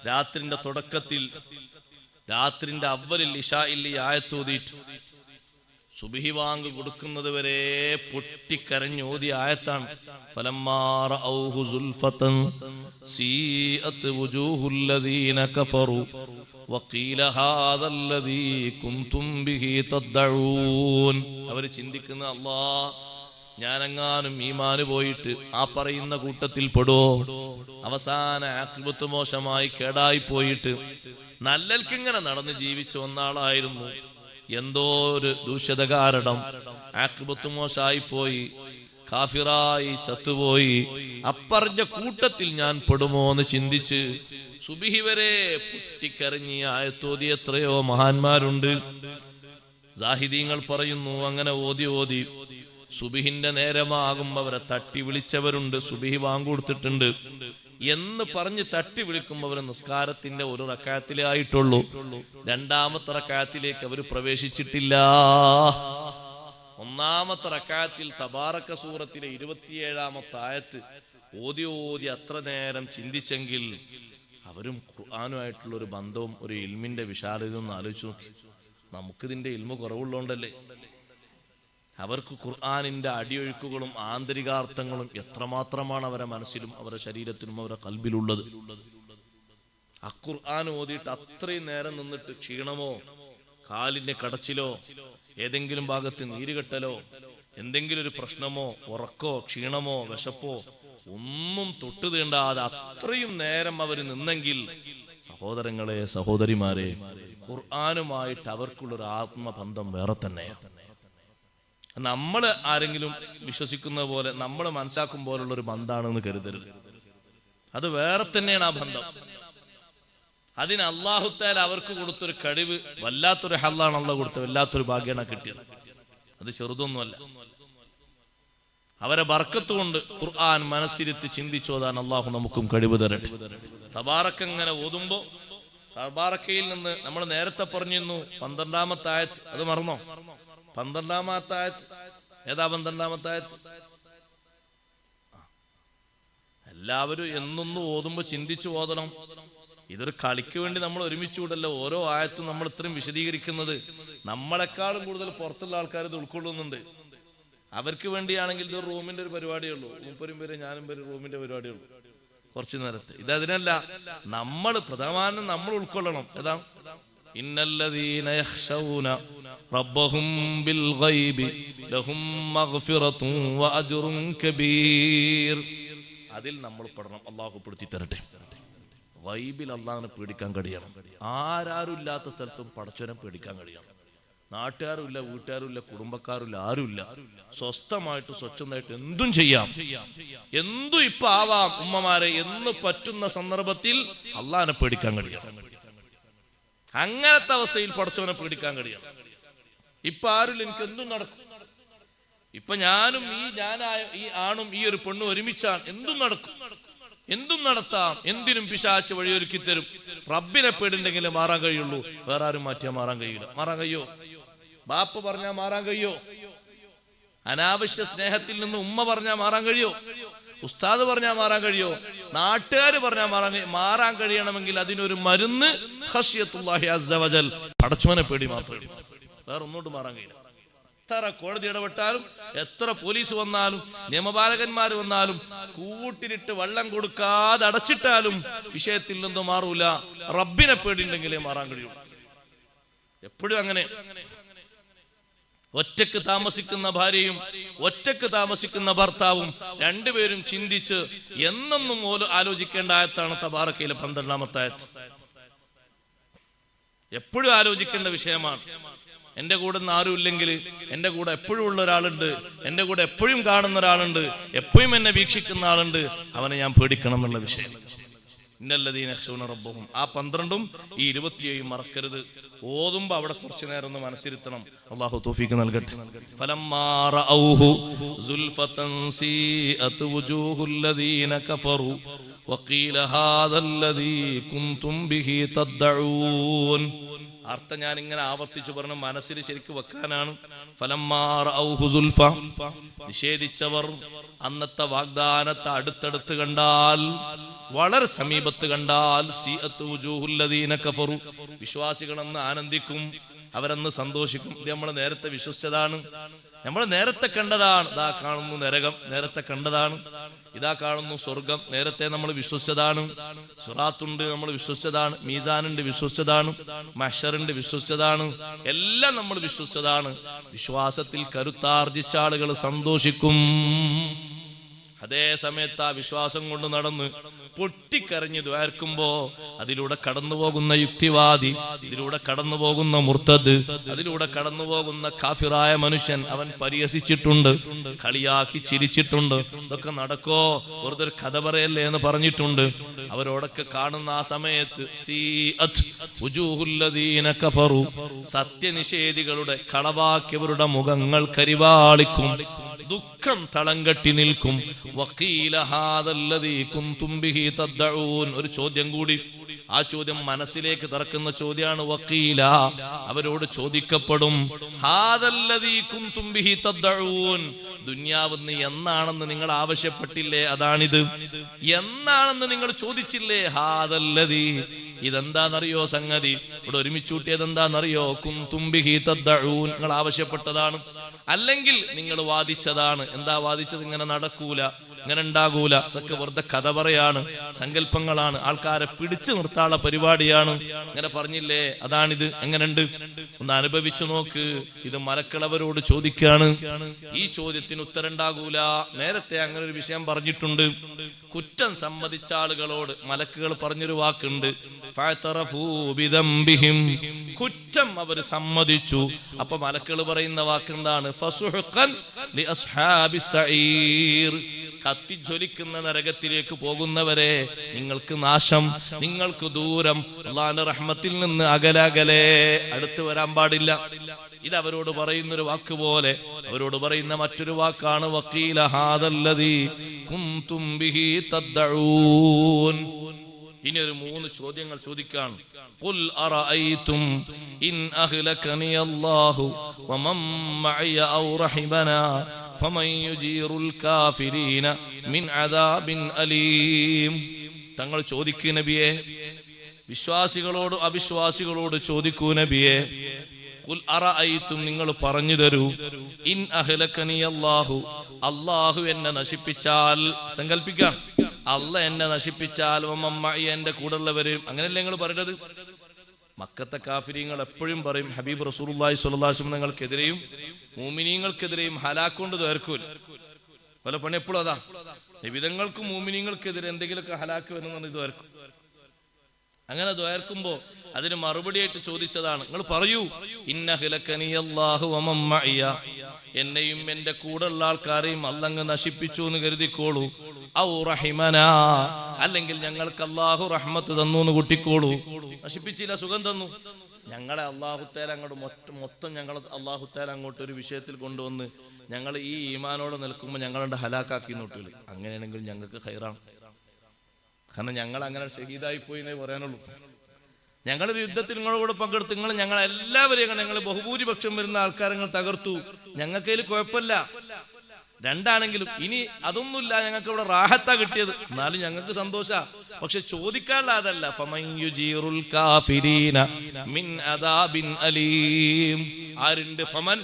A: രാത്രിന്റെ തുടക്കത്തിൽ, രാത്രിന്റെ അവലിൽ ഇശാഇൽ ഈ ആയത്തോതിയിട്ട് സുബ്ഹി വാങ്ക് കൊടുക്കുന്നത് വരെ പൊട്ടിക്കരഞ്ഞോതിയ ആയത്താണ്. ഫലമ്മാ റഔഹു സുൽഫതൻ സീഅത് വുജൂഹുൽ ലദീന കഫറു വഖീല ഹാദല്ലദീ കുൻതും ബിഹി തദ്ദഊൻ. അവർ ചിന്തിക്കുന്ന, അല്ലാഹ് ഞാനെങ്ങാനും ഈമാന് പോയിട്ട് ആ പറയുന്ന കൂട്ടത്തിൽ പെടുവോ? അവസാന ആഖിബത്ത് മോശമായി കേടായി പോയിട്ട് നല്ലൽക്കിങ്ങനെ നടന്ന് ജീവിച്ച ഒന്നാളായിരുന്നു, എന്തോ ഒരു ദൂഷ്യത കാരണം ആഖിബത്ത് മോശമായി പോയി, കാഫിറായി ചത്തുപോയി, അപ്പറഞ്ഞ കൂട്ടത്തിൽ ഞാൻ പെടുമോ എന്ന് ചിന്തിച്ച് സുബ്ഹി വരെ പൊട്ടിക്കരഞ്ഞി ആയത്തോതി എത്രയോ മഹാന്മാരുണ്ട്. സാഹിദീങ്ങൾ പറയുന്നു, അങ്ങനെ ഓതി ഓതി സുബ്ഹിന്റെ നേരമാകുമ്പോ അവരെ തട്ടി വിളിച്ചവരുണ്ട്. സുബ്ഹി വാങ്ങുകൊടുത്തിട്ടുണ്ട് എന്ന് പറഞ്ഞ് തട്ടി വിളിക്കുമ്പോൾ അവർ നിസ്കാരത്തിന്റെ ഒരു റക്അത്തിലേ ആയിട്ടുള്ളൂ, രണ്ടാമത്തെ റക്അത്തിലേക്ക് അവർ പ്രവേശിച്ചിട്ടില്ല. ഒന്നാമത്തെ റക്അത്തിൽ തബാറക സൂറത്തിലെ 27-ാമത്തെ ആയത്ത് ഓതി ഓതി അത്ര നേരം ചിന്തിച്ചെങ്കിൽ അവരും ഖുർആനുമായിട്ടുള്ള ഒരു ബന്ധവും ഒരു ഇൽമിന്റെ വിശാലതയും ഒന്ന് ആലോചിച്ചു നോക്കി. നമുക്കിതിന്റെ ഇൽമു കുറവുള്ളതുകൊണ്ടല്ലേ. അവർക്ക് ഖുർആനിന്റെ അടിയൊഴുക്കുകളും ആന്തരികാർത്ഥങ്ങളും എത്രമാത്രമാണ് അവരുടെ മനസ്സിലും അവരുടെ ശരീരത്തിലും അവരുടെ കൽബിലുള്ളത്. ഖുർആൻ ഓതിയിട്ട് അത്രയും നേരം നിന്നിട്ട് ക്ഷീണമോ കാലിന്റെ കടച്ചിലോ ഏതെങ്കിലും ഭാഗത്ത് നീരുകെട്ടലോ എന്തെങ്കിലും ഒരു പ്രശ്നമോ ഉറക്കോ ക്ഷീണമോ വിശപ്പോ ഒന്നും തൊട്ടു തീണ്ടാതെ അത്രയും നേരം അവർ നിന്നെങ്കിൽ, സഹോദരങ്ങളെ സഹോദരിമാരെ, ഖുർആനുമായിട്ട് അവർക്കുള്ളൊരു ആത്മബന്ധം വേറെ തന്നെയാണ്. നമ്മൾ ആരെങ്കിലും വിശ്വസിക്കുന്ന പോലെ നമ്മൾ മനസ്സിലാക്കും പോലുള്ള ഒരു ബന്ധാണെന്ന് കരുതരുത്. അത് വേറെ തന്നെയാണ് ആ ബന്ധം. അതിന് അല്ലാഹു തആല അവർക്ക് കൊടുത്തൊരു കഴിവ്, വല്ലാത്തൊരു ഹല്ലാണ് അല്ലാഹു കൊടുത്തത്, വല്ലാത്തൊരു ഭാഗ്യമാണ് കിട്ടിയത്. അത് ചെറുതൊന്നുമല്ല. അവരെ ബർക്കത്ത് കൊണ്ട് ഖുർആൻ മനസ്സിരുത്തി ചിന്തിച്ചോതാൻ അല്ലാഹു നമുക്കും കഴിവ് തരട്ടെ. തബാറക ഇങ്ങനെ ഓതുമ്പോ തബാറക്കയിൽ നിന്ന് നമ്മൾ നേരത്തെ പറഞ്ഞിരുന്നു 12-ാമത്തെ ആയത്ത്, അത് മറന്നോ? 12-ാമത്തെ ആയത്ത് ഏതാ? 12-ാമത്തെ ആയത്ത് എല്ലാവരും എന്നൊന്ന് ഓതുമ്പോ ചിന്തിച്ചു ഓതണം. ഇതൊരു കളിക്ക് വേണ്ടി നമ്മൾ ഒരുമിച്ചുകൂടല്ലോ ഓരോ ആയത്തും നമ്മൾ ഇത്രയും വിശദീകരിക്കുന്നത്. നമ്മളെക്കാളും കൂടുതൽ പുറത്തുള്ള ആൾക്കാർ ഇത് ഉൾക്കൊള്ളുന്നുണ്ട്. അവർക്ക് വേണ്ടിയാണെങ്കിൽ ഇതൊരു റൂമിന്റെ ഒരു പരിപാടിയേ ഉള്ളൂ. 30 പേര് ഞാനും പേര് റൂമിന്റെ പരിപാടിയേ ഉള്ളൂ കുറച്ചു നേരത്തെ. ഇതതിനല്ല, നമ്മൾ പ്രധാനം നമ്മൾ ഉൾക്കൊള്ളണം. ഏതാ? ഇന്നല്ലദീന യഖ്ശൗന റബ്ബഹും ബിൽ ഗൈബി ലഹും മഗ്ഫിറത്തുൻ വഅജ്റുൻ കബീർ. അതിൽ നമ്മൾ പെടണം. അല്ലാഹു പെടുത്തി തരട്ടെ. ഗൈബിൽ അല്ലാഹുവിനെ പേടിക്കാൻ കഴിയണം. ആരാരും ഇല്ലാത്ത സ്ഥലത്തും പടച്ചവനെ പേടിക്കാൻ കഴിയണം. നാട്ടുകാരുമില്ല, വീട്ടുകാരുമില്ല, കുടുംബക്കാരുമില്ല, ആരുമില്ല. സ്വസ്ഥമായിട്ട് സ്വച്ഛമായിട്ട് എന്തും ചെയ്യാം, എന്തും ഇപ്പൊ ആവാം. ഉമ്മമാരെ എന്ന് പറ്റുന്ന സന്ദർഭത്തിൽ അല്ലാഹുവിനെ പേടിക്കാൻ കഴിയണം. അങ്ങനത്തെ അവസ്ഥയിൽ പടച്ചവനെ പേടിക്കാൻ കഴിയണം. ഇപ്പൊ ആരും എനിക്ക് എന്തും നടക്കും. ഇപ്പൊ ഞാനും ഞാനായ ഈ ആണും ഈ ഒരു പെണ്ണും ഒരുമിച്ചാണ്, എന്തും നടക്കും, എന്തും നടത്താം, എന്തിനും പിശാച് വഴിയൊരുക്കി തരും. റബ്ബിനെ പേടിണ്ടെങ്കിലേ മാറാൻ കഴിയുള്ളൂ. വേറെ ആരും മാറ്റിയാൽ മാറാൻ കഴിയില്ല. മാറാൻ കഴിയോ? ബാപ്പ പറഞ്ഞാൽ മാറാൻ കഴിയോ? അനാവശ്യ സ്നേഹത്തിൽ നിന്ന് ഉമ്മ പറഞ്ഞാൽ മാറാൻ കഴിയോ? ഉസ്താദ് പറഞ്ഞാൽ മാറാൻ കഴിയോ? നാട്ടുകാർ പറഞ്ഞാൽ മാറാൻ കഴിയണമെങ്കിൽ അതിനൊരു മരുന്ന് ഖശ്യത്തുല്ലാഹി അസ്സ വജൽ, പടച്ചവനെ പേടി മാത്രമേ. വേറെ ഒന്നോട്ട് മാറാൻ കഴിയില്ല. എത്ര കോടതി ഇടപെട്ടാലും, എത്ര പോലീസ് വന്നാലും, നിയമപാലകന്മാർ വന്നാലും, കൂട്ടിലിട്ട് വെള്ളം കൊടുക്കാതെ അടച്ചിട്ടാലും വിഷയത്തിൽ നിന്നും മാറൂല. റബ്ബിനെ പേടിണ്ടെങ്കിലേ മാറാൻ കഴിയുള്ളൂ. എപ്പോഴും അങ്ങനെ. ഒറ്റക്ക് താമസിക്കുന്ന ഭാര്യയും ഒറ്റക്ക് താമസിക്കുന്ന ഭർത്താവും രണ്ടുപേരും ചിന്തിച്ച് എന്നൊന്നും ആലോചിക്കേണ്ട ആയത്താണ് തബാറക്കയിലെ 12-ാമത്തെ ആയത്ത്. എപ്പോഴും ആലോചിക്കേണ്ട വിഷയമാണ്. എന്റെ കൂടെ നിന്ന് ആരും ഇല്ലെങ്കിൽ എന്റെ കൂടെ എപ്പോഴും ഉള്ള ഒരാളുണ്ട്, എന്റെ കൂടെ എപ്പോഴും കാണുന്ന ഒരാളുണ്ട്, എപ്പോഴും എന്നെ വീക്ഷിക്കുന്ന ആളുണ്ട്, അവനെ ഞാൻ പേടിക്കണം എന്നുള്ള വിഷയം. ഇന്നല്ലദീന യഖ്ശൗന റബ്ബഹും. ആ 12ഉം ഈ 27 മറക്കരുത്. ഓതുമ്പോ അവിടെ കുറച്ചു നേരം ഒന്ന് മനസ്സിരുത്തണം. അല്ലാഹു തൗഫീഖ് നൽകട്ടെ. ഫലമ്മാ റഔഹു സുൽഫതൻ സീഅത് വുജൂഹുൽ ലദീന കഫറു വഖീല ഹാദല്ലദീ കുൻതും ബിഹി തദ്ദഊൻ. അർത്ഥം ഞാൻ ഇങ്ങനെ ആവർത്തിച്ചു പറഞ്ഞു, മനസ്സിൽ ശരിക്കും വെക്കാനാണ്. നിഷേധിച്ചവർ അന്നത്തെ വാഗ്ദാനത്തെ അടുത്തടുത്ത് കണ്ടാൽ, വളരെ സമീപത്ത് കണ്ടാൽ, വിശ്വാസികളെന്ന് ആനന്ദിക്കും, അവരെന്ന് സന്തോഷിക്കും. ഇത് നമ്മൾ നേരത്തെ വിശ്വസിച്ചതാണ്, നമ്മൾ നേരത്തെ കണ്ടതാണ്. ഇതാ കാണുന്നു നരകം, നേരത്തെ കണ്ടതാണ്. ഇതാ കാണുന്നു സ്വർഗം, നേരത്തെ നമ്മൾ വിശ്വസിച്ചതാണ്. സിറാത്തുണ്ട്, നമ്മൾ വിശ്വസിച്ചതാണ്. മീസാനുണ്ട്, വിശ്വസിച്ചതാണ്. മഹ്ശറുണ്ട്, വിശ്വസിച്ചതാണ്. എല്ലാം നമ്മൾ വിശ്വസിച്ചതാണ്. വിശ്വാസത്തിൽ കരുത്താർജിച്ച ആളുകൾ സന്തോഷിക്കും. അതേ സമയത്ത് ആ വിശ്വാസം കൊണ്ട് നടന്ന് പൊട്ടിക്കരഞ്ഞു ദ്വാർക്കുമ്പോ അതിലൂടെ കടന്നു പോകുന്ന യുക്തിവാദി, ഇതിലൂടെ കടന്നു പോകുന്ന മുർത്തദ്, അതിലൂടെ കടന്നു പോകുന്ന കാഫിറായ മനുഷ്യൻ, അവൻ പരിഹസിച്ചിട്ടുണ്ട്, കളിയാക്കി ചിരിച്ചിട്ടുണ്ട്. ഇതൊക്കെ നടക്കോ, വെറുതെ കഥ പറയല്ലേ എന്ന് പറഞ്ഞിട്ടുണ്ട്. അവരോടൊക്കെ കാണുന്ന ആ സമയത്ത് സത്യനിഷേധികളുടെ കളവാക്കിയവരുടെ മുഖങ്ങൾ കരിവാളിക്കും, ദുഃഖം തളം കെട്ടി നിൽക്കും. ഒരു ചോദ്യം കൂടി, ആ ചോദ്യം മനസ്സിലേക്ക് തറക്കുന്ന ചോദ്യമാണ്. വക്കീല, അവരോട് ചോദിക്കപ്പെടും, ദുന്യാവെന്ന് എന്നാണെന്ന് നിങ്ങൾ ആവശ്യപ്പെട്ടില്ലേ, അതാണിത്. എന്നാണെന്ന് നിങ്ങൾ ചോദിച്ചില്ലേ, ഹാദല്ലദീ, ഇതെന്താന്നറിയോ സംഗതി, ഇവിടെ ഒരുമിച്ച് കൂട്ടിയത് എന്താണെന്നറിയോ, കുന്തുംബിഹി തദ്ദഊൻ, നിങ്ങൾ ആവശ്യപ്പെട്ടതാണ്, അല്ലെങ്കിൽ നിങ്ങൾ വാദിച്ചതാണ്. എന്താ വാദിച്ചത്? ഇങ്ങനെ നടക്കൂല, ഇങ്ങനെ ഉണ്ടാകൂല, ഇതൊക്കെ വെറുതെ കഥ പറയാണ്, സങ്കല്പങ്ങളാണ്, ആൾക്കാരെ പിടിച്ചു നിർത്താനുള്ള പരിപാടിയാണ്. ഇങ്ങനെ പറഞ്ഞില്ലേ, അതാണിത്, എങ്ങനെയുണ്ട്, ഒന്ന് അനുഭവിച്ചു നോക്ക്. ഇത് മലക്കളവരോട് ചോദിക്കാണ്. ഈ ചോദ്യത്തിന് ഉത്തരം ഉണ്ടാകൂല. നേരത്തെ അങ്ങനെ ഒരു വിഷയം പറഞ്ഞിട്ടുണ്ട്. കുറ്റം സമ്മതിച്ച ആളുകളോട് മലക്കുകൾ പറഞ്ഞൊരു വാക്കുണ്ട്, കുറ്റം അവർ സമ്മതിച്ചു. അപ്പൊ മലക്കുകൾ പറയുന്ന വാക്കെന്താണ്? ഫസുഹ്ഖൻ ലി അസ്ഹാബിസ് സഈർ, കത്തിജ്വലിക്കുന്ന നരകത്തിലേക്ക് പോകുന്നവരെ നിങ്ങൾക്ക് നാശം, നിങ്ങൾക്ക് ദൂരം, അല്ലാഹുവിന്റെ റഹ്മത്തിൽ നിന്ന് അകലകലെ, അടുത്ത് വരാൻ പാടില്ല. ഇത് അവരോട് പറയുന്നൊരു വാക്ക് പോലെ അവരോട് പറയുന്ന മറ്റൊരു വാക്കാണ് വഖീല ഹാദല്ലദീ കുൻതും ബിഹി തദ്ദഊൻ. ഇനി ഒരു 3 ചോദ്യങ്ങൾ ചോദിക്കാൻ. ഖുൽ അറഅയ്തും ഇൻ അഹ്ലകനി അല്ലാഹു വമൻ മഅയ ഔ റഹിമനാ ഫമൻ യുജീറുൽ കാഫിരീന മിൻ അദാബിൻ അലീം. തങ്ങൾ ചോദിക്കൂ നബിയെ, വിശ്വാസികളോട് അവിശ്വാസികളോട് ചോദിക്കൂ നബിയെ. ഖുൽ അറഅയ്തും, നിങ്ങൾ പറഞ്ഞു തരൂ, ഇൻ അഹ്ലകനി അല്ലാഹു, അല്ലാഹു എന്നെ നശിപ്പിച്ചാൽ, സങ്കൽപ്പിക്കാം, അല്ലാഹ് എന്നെ നശിപ്പിച്ചാൽ, എന്റെ കൂടെയുള്ളവരും, അങ്ങനെയല്ലേ നിങ്ങൾ പറയുന്നത്? മക്കത്തെ കാഫിരീങ്ങൾ എപ്പോഴും പറയും ഹബീബ് റസൂലുള്ളാഹി സ്വല്ലല്ലാഹു അലൈഹി വസല്ലം തങ്ങൾക്കെതിരെയും മുഅ്മിനീങ്ങൾക്കെതിരെയും ഹലാക്കൊണ്ട് ദ്വാർക്കൂല. പല പണി എപ്പോഴും അതാ, നബിതങ്ങൾക്കും മുഅ്മിനീങ്ങൾക്കെതിരെ എന്തെങ്കിലുമൊക്കെ ഹലാക്ക് വരുന്ന ദ്വാർക്കും. അങ്ങനെ ദ്വാർക്കുമ്പോ അതിന് മറുപടിയായിട്ട് ചോദിച്ചതാണ്, നിങ്ങൾ പറയൂ, ഇന്നഹ്ലകനിയല്ലാഹു വമൻ മഅയ, എന്നെയും എന്റെ കൂടെയുള്ള ആൾക്കാരെയും അല്ലാഹു നശിപ്പിച്ചു എന്ന് കരുതിക്കോളൂ. ഔ റഹിമനാ, അല്ലെങ്കിൽ ഞങ്ങൾക്ക് അല്ലാഹു റഹ്മത്ത് തന്നു എന്ന് കൂട്ടിക്കോളൂ. നശിപ്പിച്ചില്ല, സുഖം തന്നു. ഞങ്ങളെ അല്ലാഹു തആല അങ്ങോട്ട് മൊത്തം ഞങ്ങൾ അല്ലാഹു തആല അങ്ങോട്ട് ഒരു വിഷയത്തിൽ കൊണ്ടുവന്ന് ഞങ്ങൾ ഈ ഈമാനോടെ നിൽക്കുമ്പോൾ ഞങ്ങളുടെ ഹലാക്കാക്കി നോട്ടില്ല. അങ്ങനെയാണെങ്കിൽ ഞങ്ങൾക്ക് ഖൈറാണ്. കാരണം ഞങ്ങൾ അങ്ങനെ ഷഹീദായി പോയി എന്നേ പറയാനുള്ളൂ. ഞങ്ങളൊരു യുദ്ധത്തിൽ നിങ്ങളുടെ കൂടെ പങ്കെടുത്ത് ഞങ്ങളെല്ലാവരെയും ഞങ്ങൾ ബഹുഭൂരിപക്ഷം വരുന്ന ആൾക്കാരെ തകർത്തു. ഞങ്ങൾക്കതിൽ കുഴപ്പമില്ല. രണ്ടാണെങ്കിലും ഇനി അതൊന്നുമില്ല, ഞങ്ങൾക്ക് ഇവിടെ റാഹത്താ കിട്ടിയത്, എന്നാലും ഞങ്ങൾക്ക് സന്തോഷ. പക്ഷെ ചോദിക്കാനുള്ള അതല്ല. ഫമൻ കാഫിരീന മിൻ അദാബിൻ അലീം. ആരുണ്ട്? ഫമൻ,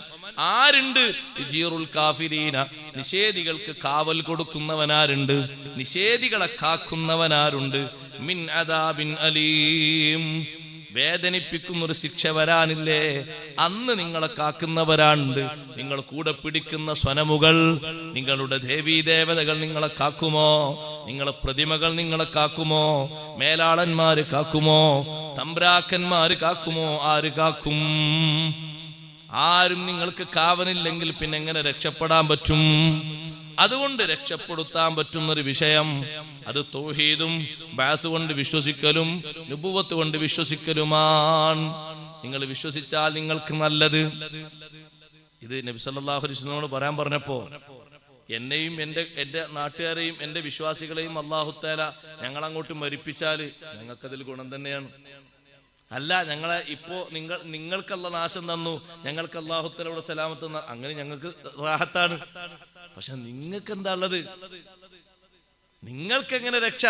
A: ആരുണ്ട്? യുജീറുൽ കാഫിരീന, നിഷേധികൾക്ക് കാവൽ കൊടുക്കുന്നവനാരുണ്ട്? നിഷേധികളെ കാക്കുന്നവനാരുണ്ട്? മിൻ അദാബിൻ അലീം, വേദനിപ്പിക്കുന്ന ഒരു ശിക്ഷ വരാനില്ലേ, അന്ന് നിങ്ങളെ കാക്കുന്നവരാണ്ട്. നിങ്ങൾ കൂടെ പിടിക്കുന്ന സ്വനമുകൾ, നിങ്ങളുടെ ദേവീ ദേവതകൾ നിങ്ങളെ കാക്കുമോ? നിങ്ങളെ പ്രതിമകൾ നിങ്ങളെ കാക്കുമോ? മേലാളന്മാര് കാക്കുമോ? തമ്പ്രാക്കന്മാര് കാക്കുമോ? ആര് കാക്കും? ആരും നിങ്ങൾക്ക് കാവനില്ലെങ്കിൽ പിന്നെ എങ്ങനെ രക്ഷപ്പെടാൻ പറ്റും? അതുകൊണ്ട് രക്ഷപ്പെടുത്താൻ പറ്റുന്നൊരു വിഷയം അത് തൗഹീദും ബഅത്ത് കൊണ്ട് വിശ്വസിക്കലും നുബുവത്ത് കൊണ്ട് വിശ്വസിക്കലുമാണ്. നിങ്ങൾ വിശ്വസിച്ചാൽ നിങ്ങൾക്ക് നല്ലത്. ഇത് നബി സല്ലല്ലാഹു അലൈഹി വസല്ലമയോട് പറയാൻ പറഞ്ഞപ്പോ എന്നെയും എന്റെ നാട്ടുകാരെയും എന്റെ വിശ്വാസികളെയും അല്ലാഹു തആല ഞങ്ങൾ അങ്ങോട്ട് മരിപ്പിച്ചാൽ ഞങ്ങൾക്കതിൽ ഗുണം തന്നെയാണ്. അല്ല ഞങ്ങളെ ഇപ്പോ നിങ്ങൾക്കല്ല നാശം തന്നു, ഞങ്ങൾക്ക് അല്ലാഹുത്തആലയുടെ സലാമത്ത് തന്നു, അങ്ങനെ ഞങ്ങൾക്ക് റാഹത്താണ്. പക്ഷെ നിങ്ങൾക്ക് എന്താ ഉള്ളത്? നിങ്ങൾക്ക് എങ്ങനെ രക്ഷ?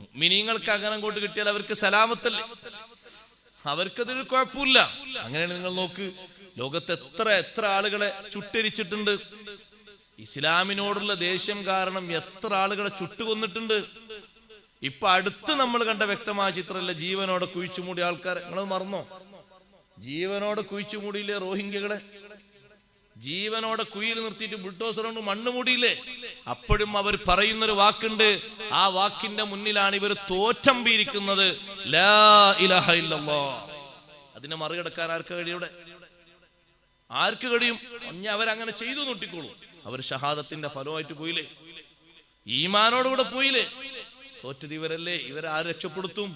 A: മുഅ്മിനീങ്ങൾക്ക് അങ്ങനെ അങ്ങോട്ട് കിട്ടിയാൽ അവർക്ക് സലാമത്തല്ലേ, അവർക്കതൊരു കുഴപ്പമില്ല. അങ്ങനെയാണ് നിങ്ങൾ നോക്ക്, ലോകത്ത് എത്ര എത്ര ആളുകളെ ചുട്ടരിച്ചിട്ടുണ്ട്. ഇസ്ലാമിനോടുള്ള ദേഷ്യം കാരണം എത്ര ആളുകളെ ചുട്ടുകൊന്നിട്ടുണ്ട്. ഇപ്പൊ അടുത്ത് നമ്മൾ കണ്ട വ്യക്തമായ ചിത്രമല്ല, ജീവനോടെ കുഴിച്ചുമൂടിയ ആൾക്കാരെ. നിങ്ങളത് മറന്നോ? ജീവനോടെ കുഴിച്ചുമൂടിയില്ലേ റോഹിംഗ്യകളെ? ജീവനോടെ കുഴിയിൽ നിർത്തിയിട്ട് ബുൾഡോസർ കൊണ്ട് മണ്ണ് മൂടിയില്ലേ? അപ്പോഴും അവർ പറയുന്നൊരു വാക്കുണ്ട്, ആ വാക്കിന്റെ മുന്നിലാണ് ഇവർ തോറ്റമ്പിയിരിക്കുന്നത്. ലാ ഇലാഹ ഇല്ലല്ലാഹ്. അതിനെ മറികടക്കാൻ ആർക്ക് കഴിയൂടെ? ആർക്ക് കഴിയും? അവരങ്ങനെ ചെയ്തു നോട്ടിക്കോളൂ. അവർ ഷഹാദത്തിന്റെ ഫലമായിട്ട് പോയില്ലേ, ഈമാനോടുകൂടെ പോയില്ലേ? തോറ്റത് ഇവരല്ലേ. ഇവരാര് രക്ഷപ്പെടുത്തും?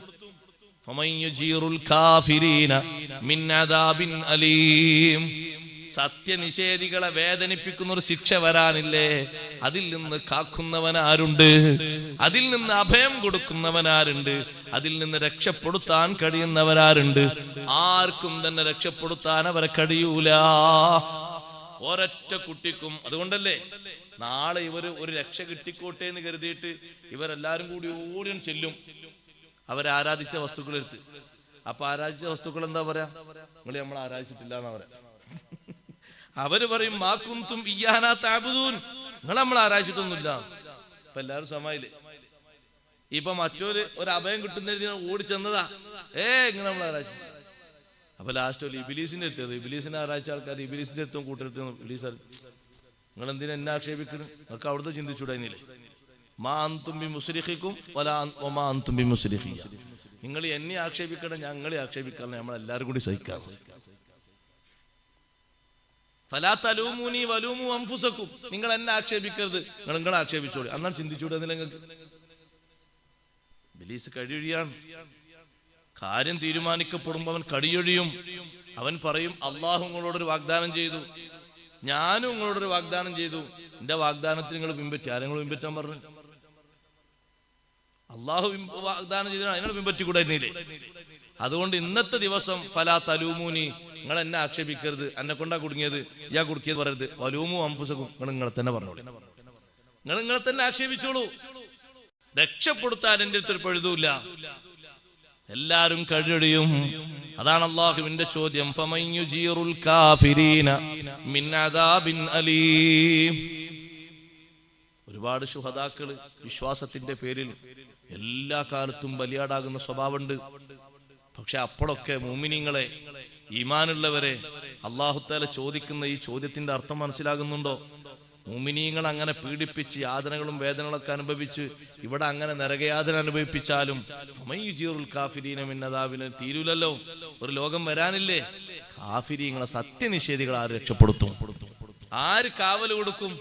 A: സത്യനിഷേധികളെ വേദനിപ്പിക്കുന്ന ഒരു ശിക്ഷ വരാനില്ലേ? അതിൽ നിന്ന് കാക്കുന്നവനാരുണ്ട്? അതിൽ നിന്ന് അഭയം കൊടുക്കുന്നവനാരുണ്ട്? അതിൽ നിന്ന് രക്ഷപ്പെടുത്താൻ കഴിയുന്നവരാരുണ്ട്? ആർക്കും തന്നെ രക്ഷപ്പെടുത്താൻ അവരെ കഴിയൂല, ഒരൊറ്റ കുട്ടിക്കും. അതുകൊണ്ടല്ലേ നാളെ ഇവര് ഒരു രക്ഷ കിട്ടിക്കോട്ടെ എന്ന് കരുതിയിട്ട് ഇവരെല്ലാരും കൂടി ഓടിയും ചെല്ലും അവരാരാധിച്ച വസ്തുക്കളെടുത്ത്. അപ്പൊ ആരാധിച്ച വസ്തുക്കൾ എന്താ പറയാ? നിങ്ങൾ നമ്മൾ ആരാധിച്ചിട്ടില്ല എന്നാ പറയാ. അവര് പറയും മാ കുന്തും ഇയ്യാനാ തഅബുദൂൻ, നിങ്ങൾ നമ്മൾ ആരാധിച്ചിട്ടൊന്നുമില്ല. ഇപ്പൊ എല്ലാവരും സമായില്ലേ? ഇപ്പൊ മറ്റൊരു അഭയം കിട്ടുന്ന ഓടി ചെന്നതാ, ഇങ്ങനെ നമ്മൾ ആരാധിച്ചു. അപ്പൊ ലാസ്റ്റ് ഒരു ഇബിലീസിന്റെ എത്തിയത്. ഇബിലീസിനെ ആരാധിച്ച ആൾക്കാർ ഇബിലീസിന്റെ അടുത്തും കൂട്ടെടുത്ത് ഇബിലീസ് നിങ്ങൾ എന്തിനാ എന്നെ ആക്ഷേപിക്കണം? നിങ്ങൾക്ക് അവിടുത്തെ ചിന്തിച്ചുടങ്ങില്ലേ? മാ അൻതും ബിമുസ്രിഖിക്കും വലാ വമാ അൻതും ബിമുസ്രിഖിയ. നിങ്ങൾ എന്നെ ആക്ഷേപിക്കണം, ഞങ്ങളെ ആക്ഷേപിക്കണം, നമ്മളെല്ലാവരും കൂടി സഹിക്കാം. ഫലാ തലൂമൂനി വലൂമു അൻഫുസക്കും. നിങ്ങൾ എന്നെ ആക്ഷേപിക്കരുത്, നിങ്ങളെ ആക്ഷേപിച്ചോളി. അന്നാണ് ചിന്തിച്ചൂടെ നിങ്ങൾക്ക്? ഇബ്ലീസ് കഴിയൊഴിയാണ്. കാര്യം തീരുമാനിക്കപ്പെടുമ്പോ അവൻ കടിയൊഴിയും. അവൻ പറയും അള്ളാഹു നിങ്ങളോടൊരു വാഗ്ദാനം ചെയ്തു, ഞാനും നിങ്ങളോടൊരു വാഗ്ദാനം ചെയ്തു, എന്റെ വാഗ്ദാനത്തിന് നിങ്ങൾ പിൻപറ്റി. ആരെങ്കിലും പിൻപറ്റാൻ പറഞ്ഞു? അള്ളാഹു വാഗ്ദാനം ചെയ്ത നിങ്ങൾ പിൻപറ്റിക്കൂടായിരുന്നില്ലേ? അതുകൊണ്ട് ഇന്നത്തെ ദിവസം ഫലാ തലൂമൂനി, നിങ്ങൾ എന്നെ ആക്ഷേപിക്കരുത്, എന്നെ കൊണ്ടാ കുടുങ്ങിയത്, യാ കുടുക്കിയത് പറയരുത്. വലൂമു അൻഫുസക്കും, നിങ്ങളെ തന്നെ പറഞ്ഞോളൂ, നിങ്ങളെ തന്നെ ആക്ഷേപിച്ചോളൂ. രക്ഷപ്പെടുത്താൻ എന്റെ അടുത്തൊരു പഴുതുമില്ല, എല്ലാരും കഴിയും. അതാണ് അല്ലാഹുവിന്റെ ചോദ്യം, ഫമയ്യുജീറുൽ കാഫിരീന മിൻ അദാബിൻ അലീം. ഒരുപാട് ശുഹദാക്കള് വിശ്വാസത്തിന്റെ പേരിൽ എല്ലാ കാലത്തും ബലിയാടാകുന്ന സ്വഭാവമുണ്ട്. പക്ഷെ അപ്പോഴൊക്കെ മുഅ്മിനീങ്ങളെ, ഈമാനുള്ളവരെ അല്ലാഹു തആല ചോദിക്കുന്ന ഈ ചോദ്യത്തിന്റെ അർത്ഥം മനസ്സിലാകുന്നുണ്ടോ? മുഅ്മിനീങ്ങൾ അങ്ങനെ പീഡിപ്പിച്ച് യാതനകളും വേദനകളൊക്കെ അനുഭവിച്ച് ഇവിടെ അങ്ങനെ നരകയാതന അനുഭവിപ്പിച്ചാലും തീരൂലല്ലോ. ഒരു ലോകം വരാനില്ലേ? കാഫിരീങ്ങളെ, സത്യനിഷേധികൾ ആര് രക്ഷപ്പെടുത്തും? ആര് കാവൽ കൊടുക്കും?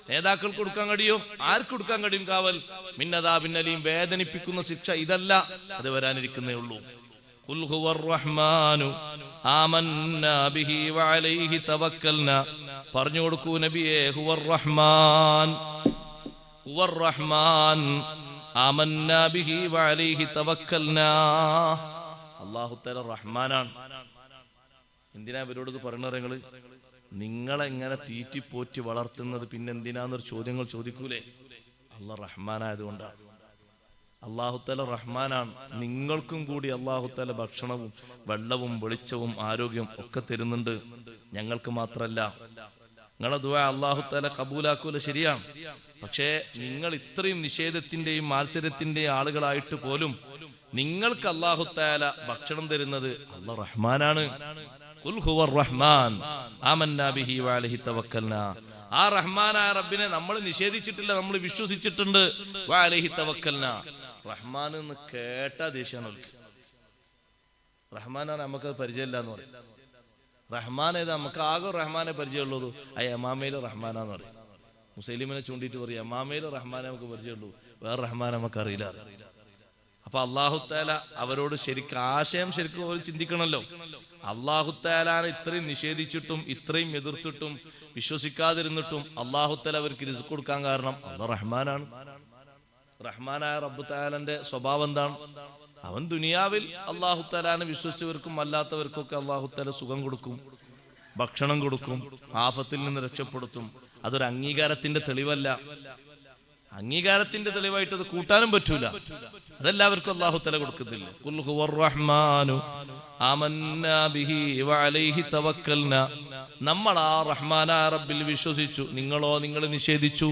A: നേതാക്കൾക്ക് കൊടുക്കാൻ കഴിയോ? ആർക്ക് കൊടുക്കാൻ കഴിയും കാവൽ? മിന്നദാബിൻ അലീം, വേദനിപ്പിക്കുന്ന ശിക്ഷ. ഇതല്ല, അത് വരാനിരിക്കുന്നേ ഉള്ളൂ. ഖുൽ ഹുവർ റഹ്മാനു ആമന്നാ ബിഹി വഅലൈഹി തവക്കൽനാ. പറഞ്ഞു കൊടുക്കൂ നബിയേ, ഹുവർ റഹ്മാൻ, ഹുവർ റഹ്മാൻ ആമന്നാ ബിഹി വഅലൈഹി തവക്കൽനാ. അല്ലാഹു തആല റഹ്മാനാണ്. എന്തിനാ ഇവരോട് ഇത് പറയുന്നത്? നിങ്ങളെങ്ങനെ തീറ്റിപ്പോറ്റി വളർത്തുന്നത് പിന്നെന്തിനാന്നൊരു ചോദ്യങ്ങൾ ചോദിക്കൂലേ? അല്ലാഹ് റഹ്മാനായതുകൊണ്ടാണ്. അല്ലാഹു തആല റഹ്മാനാണ്. നിങ്ങൾക്കും കൂടി അല്ലാഹു തആല ഭക്ഷണവും വെള്ളവും വെളിച്ചവും ആരോഗ്യം ഒക്കെ തരുന്നുണ്ട്. ഞങ്ങൾക്ക് മാത്രല്ല. നിങ്ങളെ ദുആ അല്ലാഹു തആല കബൂലാക്കൂല, ശരിയാണ്. പക്ഷേ നിങ്ങൾ ഇത്രയും നിഷേധത്തിന്റെയും മാത്സര്യത്തിന്റെയും ആളുകളായിട്ട് പോലും നിങ്ങൾക്ക് അല്ലാഹു തആല ഭക്ഷണം തരുന്നത് അല്ലാഹ് റഹ്മാനാണ്. ഖുൽ ഹുവർ റഹ്മാൻ ആമന്നാ ബിഹി വഅലൈഹി തവക്കൽനാ. ആ റഹ്മാനായ റബ്ബിനെ നമ്മൾ നിഷേധിച്ചിട്ടില്ല, നമ്മൾ വിശ്വസിച്ചിട്ടുണ്ട്. വഅലൈഹി തവക്കൽനാ. റഹ്മാൻ എന്ന് കേട്ടാ ദേഷ്യാണ്. റഹ്മാനാണ് നമുക്കത് പരിചയമില്ല എന്ന് പറയും. റഹ്മാൻ ഏതാ? നമുക്ക് ആകെ റഹ്മാനെ പരിചയമുള്ളത് യമാമയിലെ റഹ്മാനാന്ന് പറയും. മുസൈലിമിനെ ചൂണ്ടിയിട്ട് പറയും യമാമയിലെ റഹ്മാനെ നമുക്ക് പരിചയമുള്ളൂ, വേറെ റഹ്മാൻ നമുക്ക് അറിയില്ല. അപ്പൊ അല്ലാഹു തആല അവരോട് ശരിക്കും ആശയം ശരിക്കും ചിന്തിക്കണല്ലോ. അല്ലാഹു തആലാനെ ഇത്രയും നിഷേധിച്ചിട്ടും ഇത്രയും എതിർത്തിട്ടും വിശ്വസിക്കാതിരുന്നിട്ടും അല്ലാഹു തആല അവർക്ക് റിസ്ക് കൊടുക്കാൻ കാരണം അല്ലാഹ് റഹ്മാനാണ്. റഹ്മാനായ റബ്ബ് തആലന്റെ സ്വഭാവം എന്താണ്? അവൻ ദുനിയാവിൽ അല്ലാഹു തആലാനെ വിശ്വസിച്ചവർക്കും അല്ലാത്തവർക്കൊക്കെ അല്ലാഹു തആല സുഖം കൊടുക്കും, ഭക്ഷണം കൊടുക്കും, ആഫത്തിൽ നിന്ന് രക്ഷപ്പെടുത്തും. അതൊരു അംഗീകാരത്തിന്റെ തെളിവല്ല. അംഗീകാരത്തിന്റെ തെളിവായിട്ട് അത് കൂട്ടാനും പറ്റൂല. അതെല്ലാവർക്കും അല്ലാഹു തആല കൊടുക്കുന്നില്ല. ഖുൽ ഹുവർ റഹ്മാനു ആമന്നാ ബിഹി വഅലൈഹി തവക്കൽനാ. നമ്മൾ ആ റഹ്മാനായ റബ്ബിൽ വിശ്വസിച്ചു. നിങ്ങളോ നിങ്ങൾ നിഷേധിച്ചു,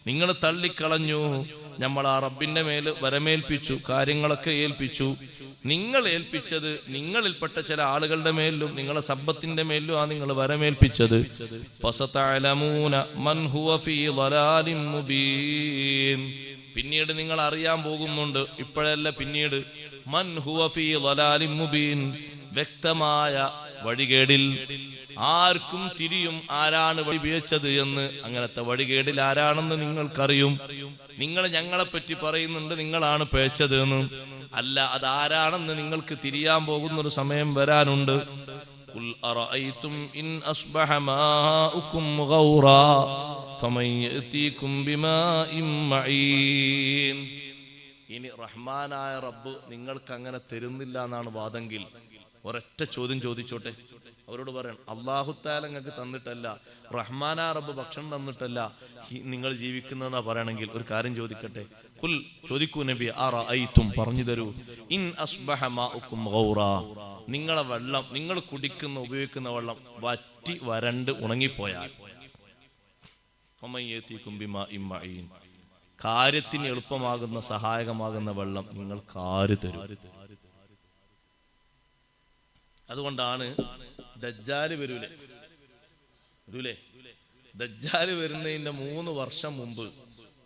A: നിങ്ങൾ തള്ളിക്കളഞ്ഞു. നമ്മൾ ആ റബ്ബിന്റെ മേൽ വരമേൽപ്പിച്ചു, കാര്യങ്ങളൊക്കെ ഏൽപ്പിച്ചു. നിങ്ങൾ ഏൽപ്പിച്ചത് നിങ്ങളിൽപ്പെട്ട ചില ആളുകളുടെ മേലും നിങ്ങളെ സമ്പത്തിന്റെ മേലും ആ നിങ്ങൾ വരമേൽപ്പിച്ചത്. ഫസതഅലമൂന മൻ ഹുവ ഫീ ളലാലിൻ മുബീൻ. പിന്നീട് നിങ്ങൾ അറിയാൻ പോകുന്നുണ്ട്, ഇപ്പോഴല്ല പിന്നീട്. മൻ ഹുവ ഫീ ളലാലിൻ മുബീൻ, വ്യക്തമായ വഴികേടിൽ. ആർക്കും തിരിയും ആരാണ് വഴി പിഴച്ചത് എന്ന്. അങ്ങനത്തെ വഴികേടിൽ ആരാണെന്ന് നിങ്ങൾക്കറിയും. നിങ്ങൾ ഞങ്ങളെപ്പറ്റി പറയുന്നുണ്ട് നിങ്ങളാണ് പിഴച്ചത് എന്ന്. അല്ല, അതാരാണെന്ന് നിങ്ങൾക്ക് തിരിയാൻ പോകുന്നൊരു സമയം വരാനുണ്ട്. ഖുൽ അറഅയ്തും ഇൻ അസ്ബഹ മാഉകും ഗൗറാ ഫമൻ യഅതീകും ബിമാഇൻ മഈൻ. ഇനി റഹ്മാനായ റബ്ബ് നിങ്ങൾക്ക് അങ്ങനെ തരുന്നില്ല എന്നാണ് വാദമെങ്കിൽ ഒരൊറ്റ ചോദ്യം ചോദിച്ചോട്ടെ. അവരോട് പറയണം, അല്ലാഹു തആല നിങ്ങൾക്ക് തന്നിട്ടല്ല, റഹ്മാനായ റബ്ബ് ഭക്ഷണം തന്നിട്ടല്ല നിങ്ങൾ ജീവിക്കുന്നതെന്നാ പറയണമെങ്കിൽ ഒരു കാര്യം ചോദിക്കട്ടെ. ഖുൽ, ചോദിക്കൂ നബി, അറഅയ്തും, പറഞ്ഞു തരൂ, ഇൻ അസ്ബഹ മാഉകും ഗൗറാ, നിങ്ങളെ വെള്ളം, നിങ്ങൾ കുടിക്കുന്ന ഉപയോഗിക്കുന്ന വെള്ളം വറ്റി വരണ്ട് ഉണങ്ങിപ്പോയാൽ, ഫമൻ യഅതീകും ബിമാഇൻ മഈൻ, കാര്യത്തിന് എളുപ്പമാകുന്ന സഹായകമാകുന്ന വെള്ളം നിങ്ങൾക്ക് ആര് തരും? അതുകൊണ്ടാണ് ദജ്ജാല് വരൂലേ, ദജ്ജാല് വരുന്നതിന്റെ 3 വർഷം മുമ്പ്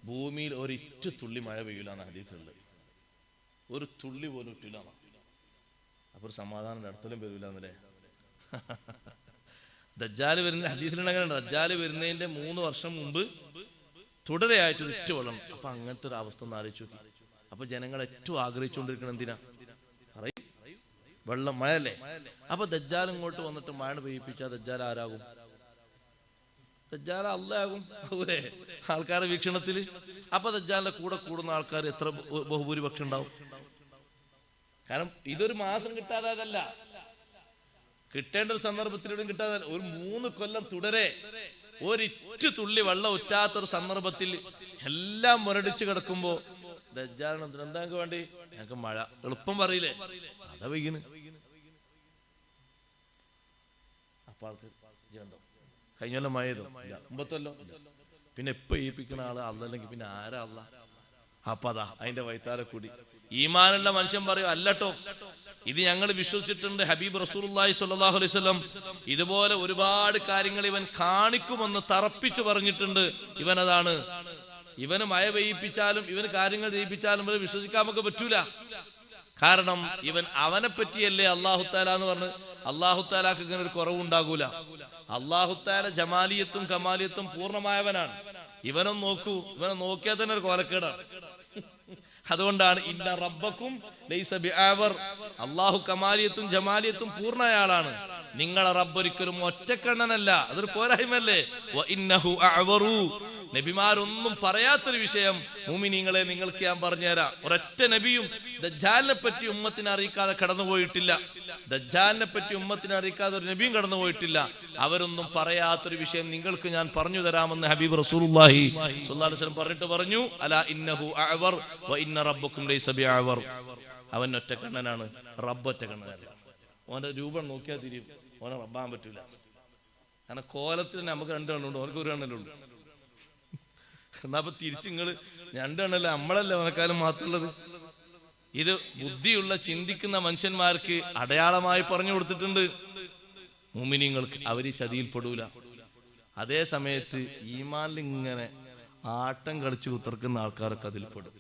A: ഭൂമിയിൽ ഒരിറ്റു തുള്ളി മഴ പെയ്യൂലെന്ന് ഹദീസിലുണ്ട്. ഒരു തുള്ളി പോലും ഇട്ടില്ല. അപ്പൊ ഒരു സമാധാനം നടത്തലും വരൂലെന്നല്ലേ. ദജ്ജാല് വരുന്ന ഹദീസിലുണ്ട് അങ്ങനെ. ദജ്ജാല് വരുന്നതിന്റെ 3 വർഷം മുമ്പ് തുടരെയായിട്ട് ഒരിറ്റു വെള്ളം. അപ്പൊ അങ്ങനത്തെ ഒരു അവസ്ഥ ഒന്ന് ആലോചിച്ചു. അപ്പൊ ജനങ്ങൾ ഏറ്റവും ആഗ്രഹിച്ചുകൊണ്ടിരിക്കണം എന്തിനാ? വെള്ളം, മഴയല്ലേ. അപ്പൊ ദജ്ജാൽ ഇങ്ങോട്ട് വന്നിട്ട് മഴ പെയ്യിപ്പിച്ചാൽ ദജ്ജാൽ ആരാകും? ദജ്ജാൽ അല്ലാഹും അല്ലേ ആൾക്കാരുടെ വീക്ഷണത്തില്. അപ്പൊ ദജ്ജാലിന്റെ കൂടെ കൂടുന്ന ആൾക്കാർ എത്ര ബഹുഭൂരിപക്ഷം ഉണ്ടാവും? കാരണം ഇതൊരു മാസം കിട്ടാതല്ല, കിട്ടേണ്ട ഒരു സന്ദർഭത്തിലൂടെ കിട്ടാതെ ഒരു 3 കൊല്ലം തുടരെ ഒരിറ്റു തുള്ളി വെള്ളം ഉറ്റാത്തൊരു സന്ദർഭത്തിൽ എല്ലാം മുരടിച്ച് കിടക്കുമ്പോ ദജ്ജാലിന് എന്താ വേണ്ടി? ഞങ്ങൾക്ക് മഴ, എളുപ്പം പറയില്ലേ, അതാ പെയ്യണ്. അപ്പൊ ആൾക്ക് ചെയ്യണ്ടോ? കഴിഞ്ഞല്ലോ മഴ ചെയ്തോ? ഇല്ല. മുമ്പത്തല്ലോ. പിന്നെ എപ്പോ ഏൽപ്പിക്കണ ആള് അല്ലല്ലെങ്കിൽ പിന്നെ ആരാ അല്ല? അപ്പൊ അതാ അതിന്റെ വൈത്താലെ കൂടി ഈമാനുള്ള മനുഷ്യൻ പറയും, അല്ലട്ടോ, ഇത് ഞങ്ങൾ വിശ്വസിച്ചിട്ടുണ്ട്. ഹബീബ് റസൂലുള്ളാഹി സ്വല്ലല്ലാഹു അലൈഹി വസല്ലം ഇതുപോലെ ഒരുപാട് കാര്യങ്ങൾ ഇവൻ കാണിക്കുമെന്ന് തറപ്പിച്ചു പറഞ്ഞിട്ടുണ്ട്. ഇവനതാണ്, ഇവന് മഴ പെയ്യിപ്പിച്ചാലും ഇവന് കാര്യങ്ങൾ ചെയ്യിപ്പിച്ചാലും ഇവന് വിശ്വസിക്കാൻ നമുക്ക് പറ്റൂല. കാരണം ഇവൻ അവനെ പറ്റിയല്ലേ അല്ലാഹു തആല എന്ന് പറഞ്ഞ്. അല്ലാഹു തആലാക്ക് ഇങ്ങനെ ഒരു കുറവുണ്ടാകൂല. അല്ലാഹു തആല ജമാലിയത്തും കമാലിയത്തും പൂർണ്ണമായവനാണ്. ഇവനും നോക്കൂ, ഇവനെ നോക്കിയാൽ തന്നെ ഒരു കോലക്കേടാണ്. അതുകൊണ്ടാണ് ഇന്ന റബ്ബക്കും ലൈസ ബിഅവർ, അല്ലാഹു കമാലിയത്തും ജമാലിയത്തും പൂർണ്ണയാളാണ്. നിങ്ങളെ റബ്ബ് ഒരിക്കലും ഒറ്റക്കണ്ണനല്ല, അതൊരു പോരായ്മല്ലേ. വ ഇന്നഹു അഅവറു, നബിമാരൊന്നും പറയാത്തൊരു വിഷയം മുഅ്മിനീങ്ങളെ നിങ്ങൾക്ക് ഞാൻ പറഞ്ഞുതരാം. ഒരൊറ്റ നബിയും ദജ്ജാലിനെ പറ്റി ഉമ്മത്തിനെ അറിയിക്കാതെ കടന്നുപോയിട്ടില്ല. ദജ്ജാലിനെ പറ്റി ഉമ്മത്തിനെ അറിയിക്കാതെ ഒരു നബിയും കടന്നുപോയിട്ടില്ല. അവരൊന്നും പറയാത്തൊരു വിഷയം നിങ്ങൾക്ക് ഞാൻ പറഞ്ഞു തരാമെന്ന് ഹബീബ് റസൂലുള്ളാഹി സ്വല്ലല്ലാഹു അലൈഹി വസല്ലം പറഞ്ഞിട്ട് പറഞ്ഞു, അലാ ഇന്നഹു അഅവർ വ ഇന്ന റബ്ബക്കും ലൈസ ബിഅവർ. അവൻ ഒറ്റക്കണ്ണനാണ്, റബ്ബ് ഒറ്റക്കണ്ണനല്ല. ഓന്റെ രൂപം നോക്കിയാൽ തിരിയും, ഓനെ റബ്ബാൻ പറ്റൂല. കാരണം കോലത്തിൽ നമുക്ക് 2 കണ്ണുണ്ട്, ഓനക്ക് 1 കണ്ണല്ലേ ഉള്ളൂ. എന്നപ്പോ തിരിച്ച് നിങ്ങള് 2 കണ്ണല്ലേ, നമ്മളല്ലേ ഓനെക്കാലം മാത്രമുള്ളത്. ഇത് ബുദ്ധിയുള്ള ചിന്തിക്കുന്ന മനുഷ്യന്മാർക്ക് അടയാളമായി പറഞ്ഞു കൊടുത്തിട്ടുണ്ട്. മുഅ്മിനീങ്ങൾക്ക് അവര് ചതിയിൽപ്പെടൂല. അതേ സമയത്ത് ഈമാനിൽ ഇങ്ങനെ ആട്ടം കളിച്ച് കുത്തിർക്കുന്ന ആൾക്കാരൊക്കെ അതിൽപ്പെടും.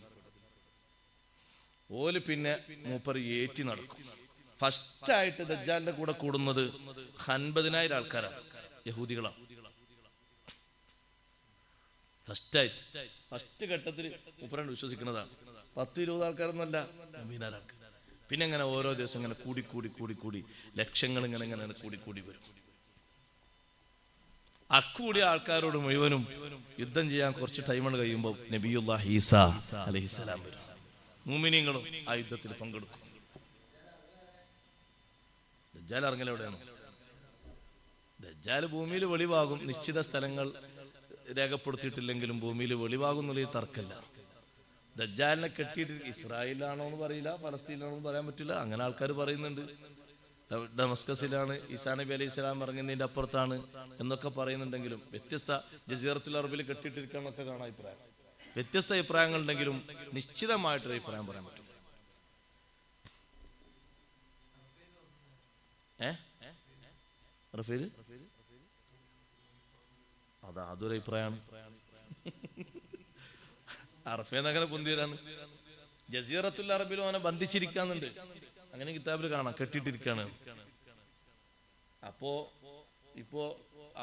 A: ഓല് പിന്നെ മൂപ്പര് ഏറ്റി നടക്കും. ഫസ്റ്റായിട്ട് ദജ്ജാലിന്റെ കൂടെ കൂടുന്നത് 50,000 ആൾക്കാരാണ്, യഹൂദികളാണ്. ഫസ്റ്റ് ഘട്ടത്തിൽ മൂപ്പരാണ് വിശ്വസിക്കുന്നതാണ്. 10-20 ആൾക്കാരൊന്നുമല്ല, 100,000 ആൾക്കാർ. പിന്നെ ഇങ്ങനെ ഓരോ ദിവസം ഇങ്ങനെ കൂടി കൂടി കൂടി കൂടി ലക്ഷങ്ങൾ ഇങ്ങനെ ഇങ്ങനെ കൂടി കൂടി വരും. അക്കൂടിയ ആൾക്കാരോട് മുഴുവനും യുദ്ധം ചെയ്യാൻ കുറച്ച് ടൈമാണ് കഴിയുമ്പോൾ നബിയുല്ലാഹി ഈസാ അലൈഹിസ്സലാം വരും. മുഅ്മിനീങ്ങളും ആ യുദ്ധത്തിൽ പങ്കെടുക്കും. ദജ്ജാൽ ഇറങ്ങൽ എവിടെയാണ്? ദജ്ജാൽ ഭൂമിയിൽ വെളിവാകും. നിശ്ചിത സ്ഥലങ്ങൾ രേഖപ്പെടുത്തിയിട്ടില്ലെങ്കിലും ഭൂമിയിൽ വെളിവാകും എന്നുള്ളൊരു തർക്കമില്ല. ദജ്ജാലിനെ കെട്ടിയിട്ട് ഇസ്രായേലാണോ എന്ന് പറയില്ല, ഫലസ്തീനാണോ എന്ന് പറയാൻ പറ്റില്ല. അങ്ങനെ ആൾക്കാർ പറയുന്നുണ്ട്. ഡമസ്കസിലാണ് ഈസാ നബി അലൈഹി സ്വലാം ഇറങ്ങുന്നതിന്റെ അപ്പുറത്താണ് എന്നൊക്കെ പറയുന്നുണ്ടെങ്കിലും വ്യത്യസ്ത ജസീറത്തുൽ അറബിൽ കെട്ടിയിട്ടിരിക്കണമെന്നൊക്കെ കാണാൻ അഭിപ്രായം. വ്യത്യസ്ത അഭിപ്രായങ്ങൾ ഉണ്ടെങ്കിലും നിശ്ചിതമായിട്ടൊരു അഭിപ്രായം പറയാൻ പറ്റും. റഫീൽ അതൊരു അഭിപ്രായമാണ്. അറഫേന്ന് അങ്ങനെ പൊന്തിയതാണ്. ജസീറത്തുൽ അറബിലും അവനെ ബന്ധിച്ചിരിക്കാന്നുണ്ട്. അങ്ങനെ കിതാബിൽ കാണാം, കെട്ടിയിട്ടിരിക്കാണ്. ഇപ്പോ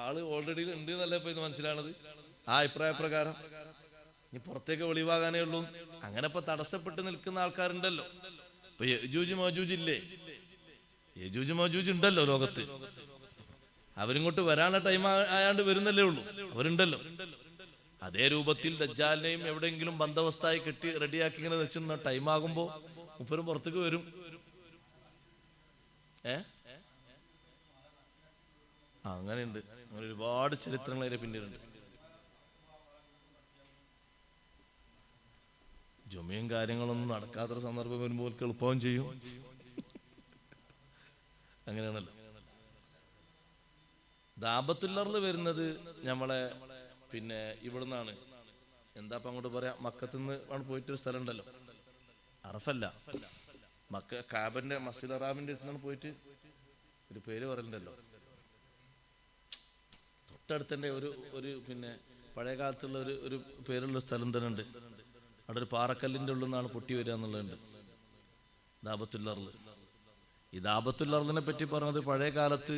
A: ആള് ഓൾറെഡി ഉണ്ട് എന്നല്ല ഇപ്പൊ ഇത് മനസ്സിലാണത്. ആ അഭിപ്രായ പ്രകാരം ഇനി പുറത്തേക്ക് വെളിവാകാനേ ഉള്ളൂ. അങ്ങനെ ഇപ്പൊ തടസ്സപ്പെട്ട് നിൽക്കുന്ന ആൾക്കാരുണ്ടല്ലോ. ഇപ്പൊ യജൂജ് മജൂജ് ഇല്ലേ? യജൂജ് മജൂജ് ഉണ്ടല്ലോ ലോകത്ത്. അവരിങ്ങോട്ട് വരാനുള്ള ടൈം ആയാണ്ട് വരുന്നല്ലേ ഉള്ളൂ. അവരുണ്ടല്ലോ. അതേ രൂപത്തിൽ ദജ്ജാലിനെയും എവിടെയെങ്കിലും ബന്ദോബസ്തായി കെട്ടി റെഡിയാക്കി ഇങ്ങനെ വെച്ചിരുന്ന ടൈം ആകുമ്പോ മുപ്പരും പുറത്തേക്ക് വരും. അങ്ങനെയുണ്ട്. അങ്ങനെ ഒരുപാട് ചരിത്രങ്ങൾ അതിന്റെ പിന്നിലുണ്ട്. ജുമയും കാര്യങ്ങളൊന്നും നടക്കാത്ത സന്ദർഭം വരുമ്പോൾ എളുപ്പവും ചെയ്യും. അങ്ങനെയാണല്ലോ. ദാബത്തുല്ലറിൽ വരുന്നത് നമ്മളെ പിന്നെ ഇവിടുന്നാണ്. എന്താ അങ്ങോട്ട് പറയാ, മക്കത്തുനിന്ന് ആണ് പോയിട്ടൊരു സ്ഥലം ഉണ്ടല്ലോ, അറഫല്ല, മക്ക കാബന്റെ മസ്ജിദ് ഹറാമിന്റെ അടുത്താണ് പോയിട്ട് ഒരു പേര് പറയലുണ്ടല്ലോ. തൊട്ടടുത്തന്നെ ഒരു പിന്നെ പഴയ കാലത്തുള്ള ഒരു പേരുള്ള സ്ഥലം തന്നെ ഉണ്ട്. അവിടെ ഒരു പാറക്കല്ലിന്റെ ഉള്ളിൽ നിന്നാണ് പൊട്ടി വരിക എന്നുള്ളതുണ്ട് ദാബത്തുല്ലറിൽ. ഈ ദാബത്തുല്ലറിനെ പറ്റി പറഞ്ഞത് പഴയ കാലത്ത്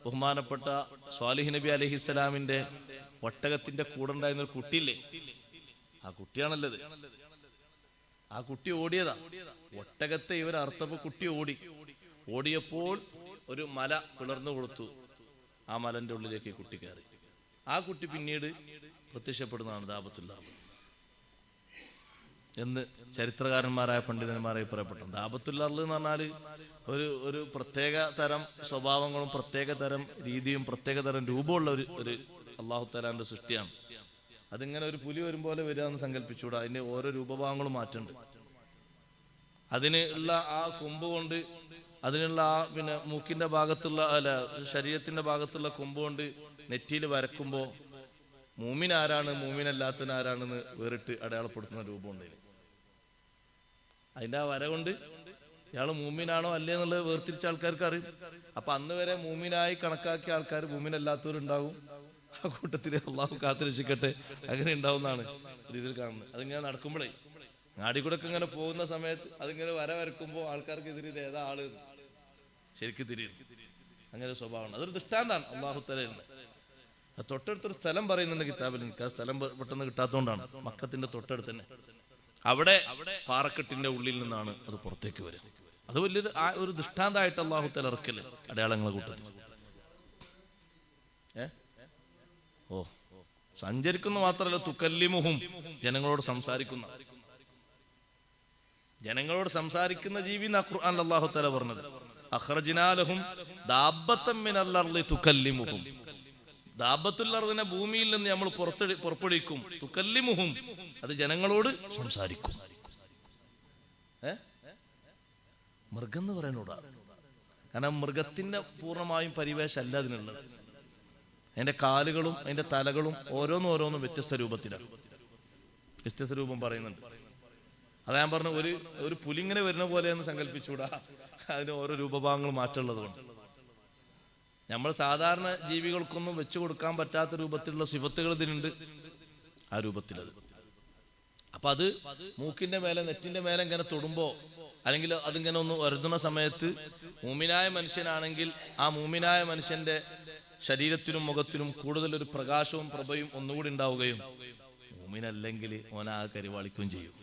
A: ബഹുമാനപ്പെട്ട സ്വാലിഹ് നബി അലൈഹിസ്സലാമിന്റെ ഒട്ടകത്തിന്റെ കൂടെ ഉണ്ടായിരുന്ന ഒരു കുട്ടിയില്ലേ, ആ കുട്ടിയാണല്ലത്. ആ കുട്ടി ഓടിയതാ. ഒട്ടകത്തെ ഇവർ അർത്ഥപ്പോ കുട്ടി ഓടിയപ്പോൾ ഒരു മല പിളർന്നു കൊടുത്തു. ആ മലന്റെ ഉള്ളിലേക്ക് കുട്ടി കയറി. ആ കുട്ടി പിന്നീട് പ്രത്യക്ഷപ്പെടുന്നതാണ് ദാബത്തുല്ലർ എന്ന് ചരിത്രകാരന്മാരായ പണ്ഡിതന്മാരെ അഭിപ്രായപ്പെട്ടു. ദാബത്തുല്ലർ എന്ന് പറഞ്ഞാല് ഒരു പ്രത്യേക തരം സ്വഭാവങ്ങളും പ്രത്യേക തരം രീതിയും പ്രത്യേക തരം രൂപമുള്ള ഒരു അള്ളാഹു തആലാന്റെ സൃഷ്ടിയാണ്. അതിങ്ങനെ ഒരു പുലി വരും പോലെ വരികയെന്ന് സങ്കല്പിച്ചുകൂടാ. അതിന്റെ ഓരോ രൂപഭാവങ്ങളും മാറ്റുണ്ട്. അതിനുള്ള ആ കൊമ്പ് കൊണ്ട്, അതിനുള്ള ആ പിന്നെ മൂക്കിന്റെ ഭാഗത്തുള്ള ശരീരത്തിന്റെ ഭാഗത്തുള്ള കൊമ്പ് കൊണ്ട് നെറ്റിയിൽ വരക്കുമ്പോ മൂമിൻ ആരാണ് മൂമിനല്ലാത്തവൻ ആരാണെന്ന് വേറിട്ട് അടയാളപ്പെടുത്തുന്ന രൂപമുണ്ട്. അതിന്റെ ആ വര കൊണ്ട് ഇയാള് മൂമിനാണോ അല്ലേ എന്നുള്ളത് വേർതിരിച്ച ആൾക്കാർക്ക് അറിയും. അപ്പൊ അന്ന് വരെ മൂമിനായി കണക്കാക്കിയ ആൾക്കാർ മൂമിനല്ലാത്തവരുണ്ടാവും. ആ കൂട്ടത്തില് അള്ളാഹു കാത്തുരക്ഷിക്കട്ടെ, അങ്ങനെ ഉണ്ടാവുന്നതാണ് ഇതിൽ കാണുന്നത്. അതിങ്ങനെ നടക്കുമ്പോഴേ നാടിക്കൂടെ ഇങ്ങനെ പോകുന്ന സമയത്ത് അതിങ്ങനെ വരക്കുമ്പോ ആൾക്കാർക്ക് എതിരിൽ ഏതാ ആള് ശരിക്കും തിരിയും. അങ്ങനെ ഒരു സ്വഭാവമാണ്. അതൊരു ദൃഷ്ടാന്താണ് അള്ളാഹു തആല. തൊട്ടടുത്തൊരു സ്ഥലം പറയുന്നുണ്ട് കിതാബിൽ. എനിക്ക് ആ സ്ഥലം പെട്ടെന്ന് കിട്ടാത്തതുകൊണ്ടാണ്. മക്കത്തിന്റെ തൊട്ടടുത്ത് തന്നെ അവിടെ പാറക്കെട്ടിന്റെ ഉള്ളിൽ നിന്നാണ് അത് പുറത്തേക്ക് വരിക. അത് വലിയൊരു ഒരു ദൃഷ്ടാന്തമായിട്ട് അള്ളാഹു തആല ഇറക്കല് അടയാളങ്ങളെ കൂട്ടത്തിൽ. സഞ്ചരിക്കുന്ന മാത്രമല്ല, തുകല്ലിമുഹും ജനങ്ങളോട് സംസാരിക്കുന്ന ജീവി എന്നാ ഖുർആനിൽ അല്ലാഹു തആല പറഞ്ഞത്. അഖ്റജ്നാ ലഹും ദാബത്തൻ മിനൽ അർളി തുകല്ലിമുഹും. ദാബത്തുൽ അർദിനെ ഭൂമിയിൽ നിന്ന് നമ്മൾ പുറപ്പെടുവിക്കും. തുകല്ലിമുഹും, അത് ജനങ്ങളോട് സംസാരിക്കും. മൃഗം എന്ന് പറയാനൂടാ. കാരണം മൃഗത്തിന്റെ പൂർണ്ണമായും പരിവേശമല്ല അതിനുള്ളത്. അതിന്റെ കാലുകളും അതിന്റെ തലകളും ഓരോന്നും വ്യത്യസ്ത രൂപത്തിലാണ്. വ്യത്യസ്ത രൂപം പറയുന്നുണ്ട്. അതാ ഞാൻ പറഞ്ഞു, ഒരു പുലിങ്ങനെ വരുന്ന പോലെ എന്ന് സങ്കല്പിച്ചൂടാ. അതിന് ഓരോ രൂപഭാഗങ്ങൾ മാറ്റമുള്ളത് കൊണ്ട് നമ്മൾ സാധാരണ ജീവികൾക്കൊന്നും വെച്ചു കൊടുക്കാൻ പറ്റാത്ത രൂപത്തിലുള്ള സിഫത്തുകൾ ഇതിനുണ്ട്. ആ രൂപത്തിലത്. അപ്പൊ അത് മൂക്കിന്റെ മേലെ നെറ്റിന്റെ മേലെ ഇങ്ങനെ തൊടുമ്പോ, അല്ലെങ്കിൽ അതിങ്ങനെ ഒന്ന് വരുന്ന സമയത്ത് മൂമിനായ മനുഷ്യനാണെങ്കിൽ ആ മൂമിനായ മനുഷ്യന്റെ ശരീരത്തിനും മുഖത്തിനും കൂടുതൽ ഒരു പ്രകാശവും പ്രഭയും ഒന്നുകൂടി ഉണ്ടാവുകയും, മൂമിനല്ലെങ്കിൽ ഓനാ കരിവാളിക്കുകയും ചെയ്യും.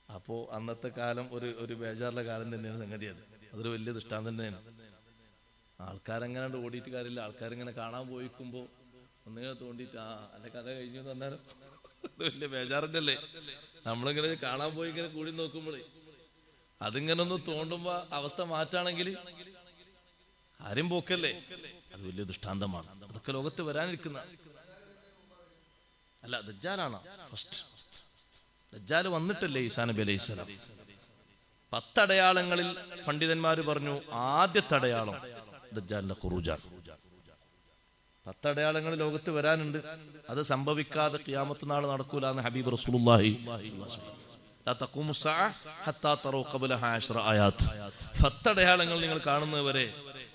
A: അപ്പോ അന്നത്തെ കാലം ഒരു ബേജാറുള്ള കാലം തന്നെയാണ് സംഗതി. അതൊരു വലിയ ദൃഷ്ടാന്തം തന്നെയാണ്. ആൾക്കാരെങ്ങനെ ഓടിയിട്ട് കാര്യമില്ല. ആൾക്കാരിങ്ങനെ കാണാൻ പോയിക്കുമ്പോ ഒന്നിങ്ങനെ തോണ്ടിട്ട് അല്ലെ കഥ കഴിഞ്ഞു എന്ന് പറഞ്ഞാലും വലിയ ബേജാറിൻ്റെല്ലേ. നമ്മളിങ്ങനെ കാണാൻ പോയി ഇങ്ങനെ കൂടി നോക്കുമ്പോഴേ അതിങ്ങനെ ഒന്ന് തോണ്ടുമ്പോ അവസ്ഥ മാറ്റാണെങ്കിൽ ആരും പോക്കല്ലേ. അത് വലിയ ദൃഷ്ടാന്തമാണ്. അതൊക്കെ ലോകത്ത് വരാനിരിക്കുന്ന അല്ല, ദജ്ജാലാണ് ഫസ്റ്റ്. ദജ്ജാൽ വന്നിട്ടല്ലേ ഈസാ നബി അലൈഹി സ്വലാം. 10 അടയാളങ്ങളിൽ പണ്ഡിതന്മാര് പറഞ്ഞു ആദ്യത്തെ അടയാളം ദജ്ജാലിന്റെ ഖുറൂജാണ്. 10 അടയാളങ്ങൾ ലോകത്ത് വരാനുണ്ട്. അത് സംഭവിക്കാതെ ഖിയാമത്ത് നാൾ നടക്കൂല എന്ന് ഹബീബ് റസൂലുള്ളാഹി 10 അടയാളങ്ങൾ നിങ്ങൾ കാണുന്നവരെ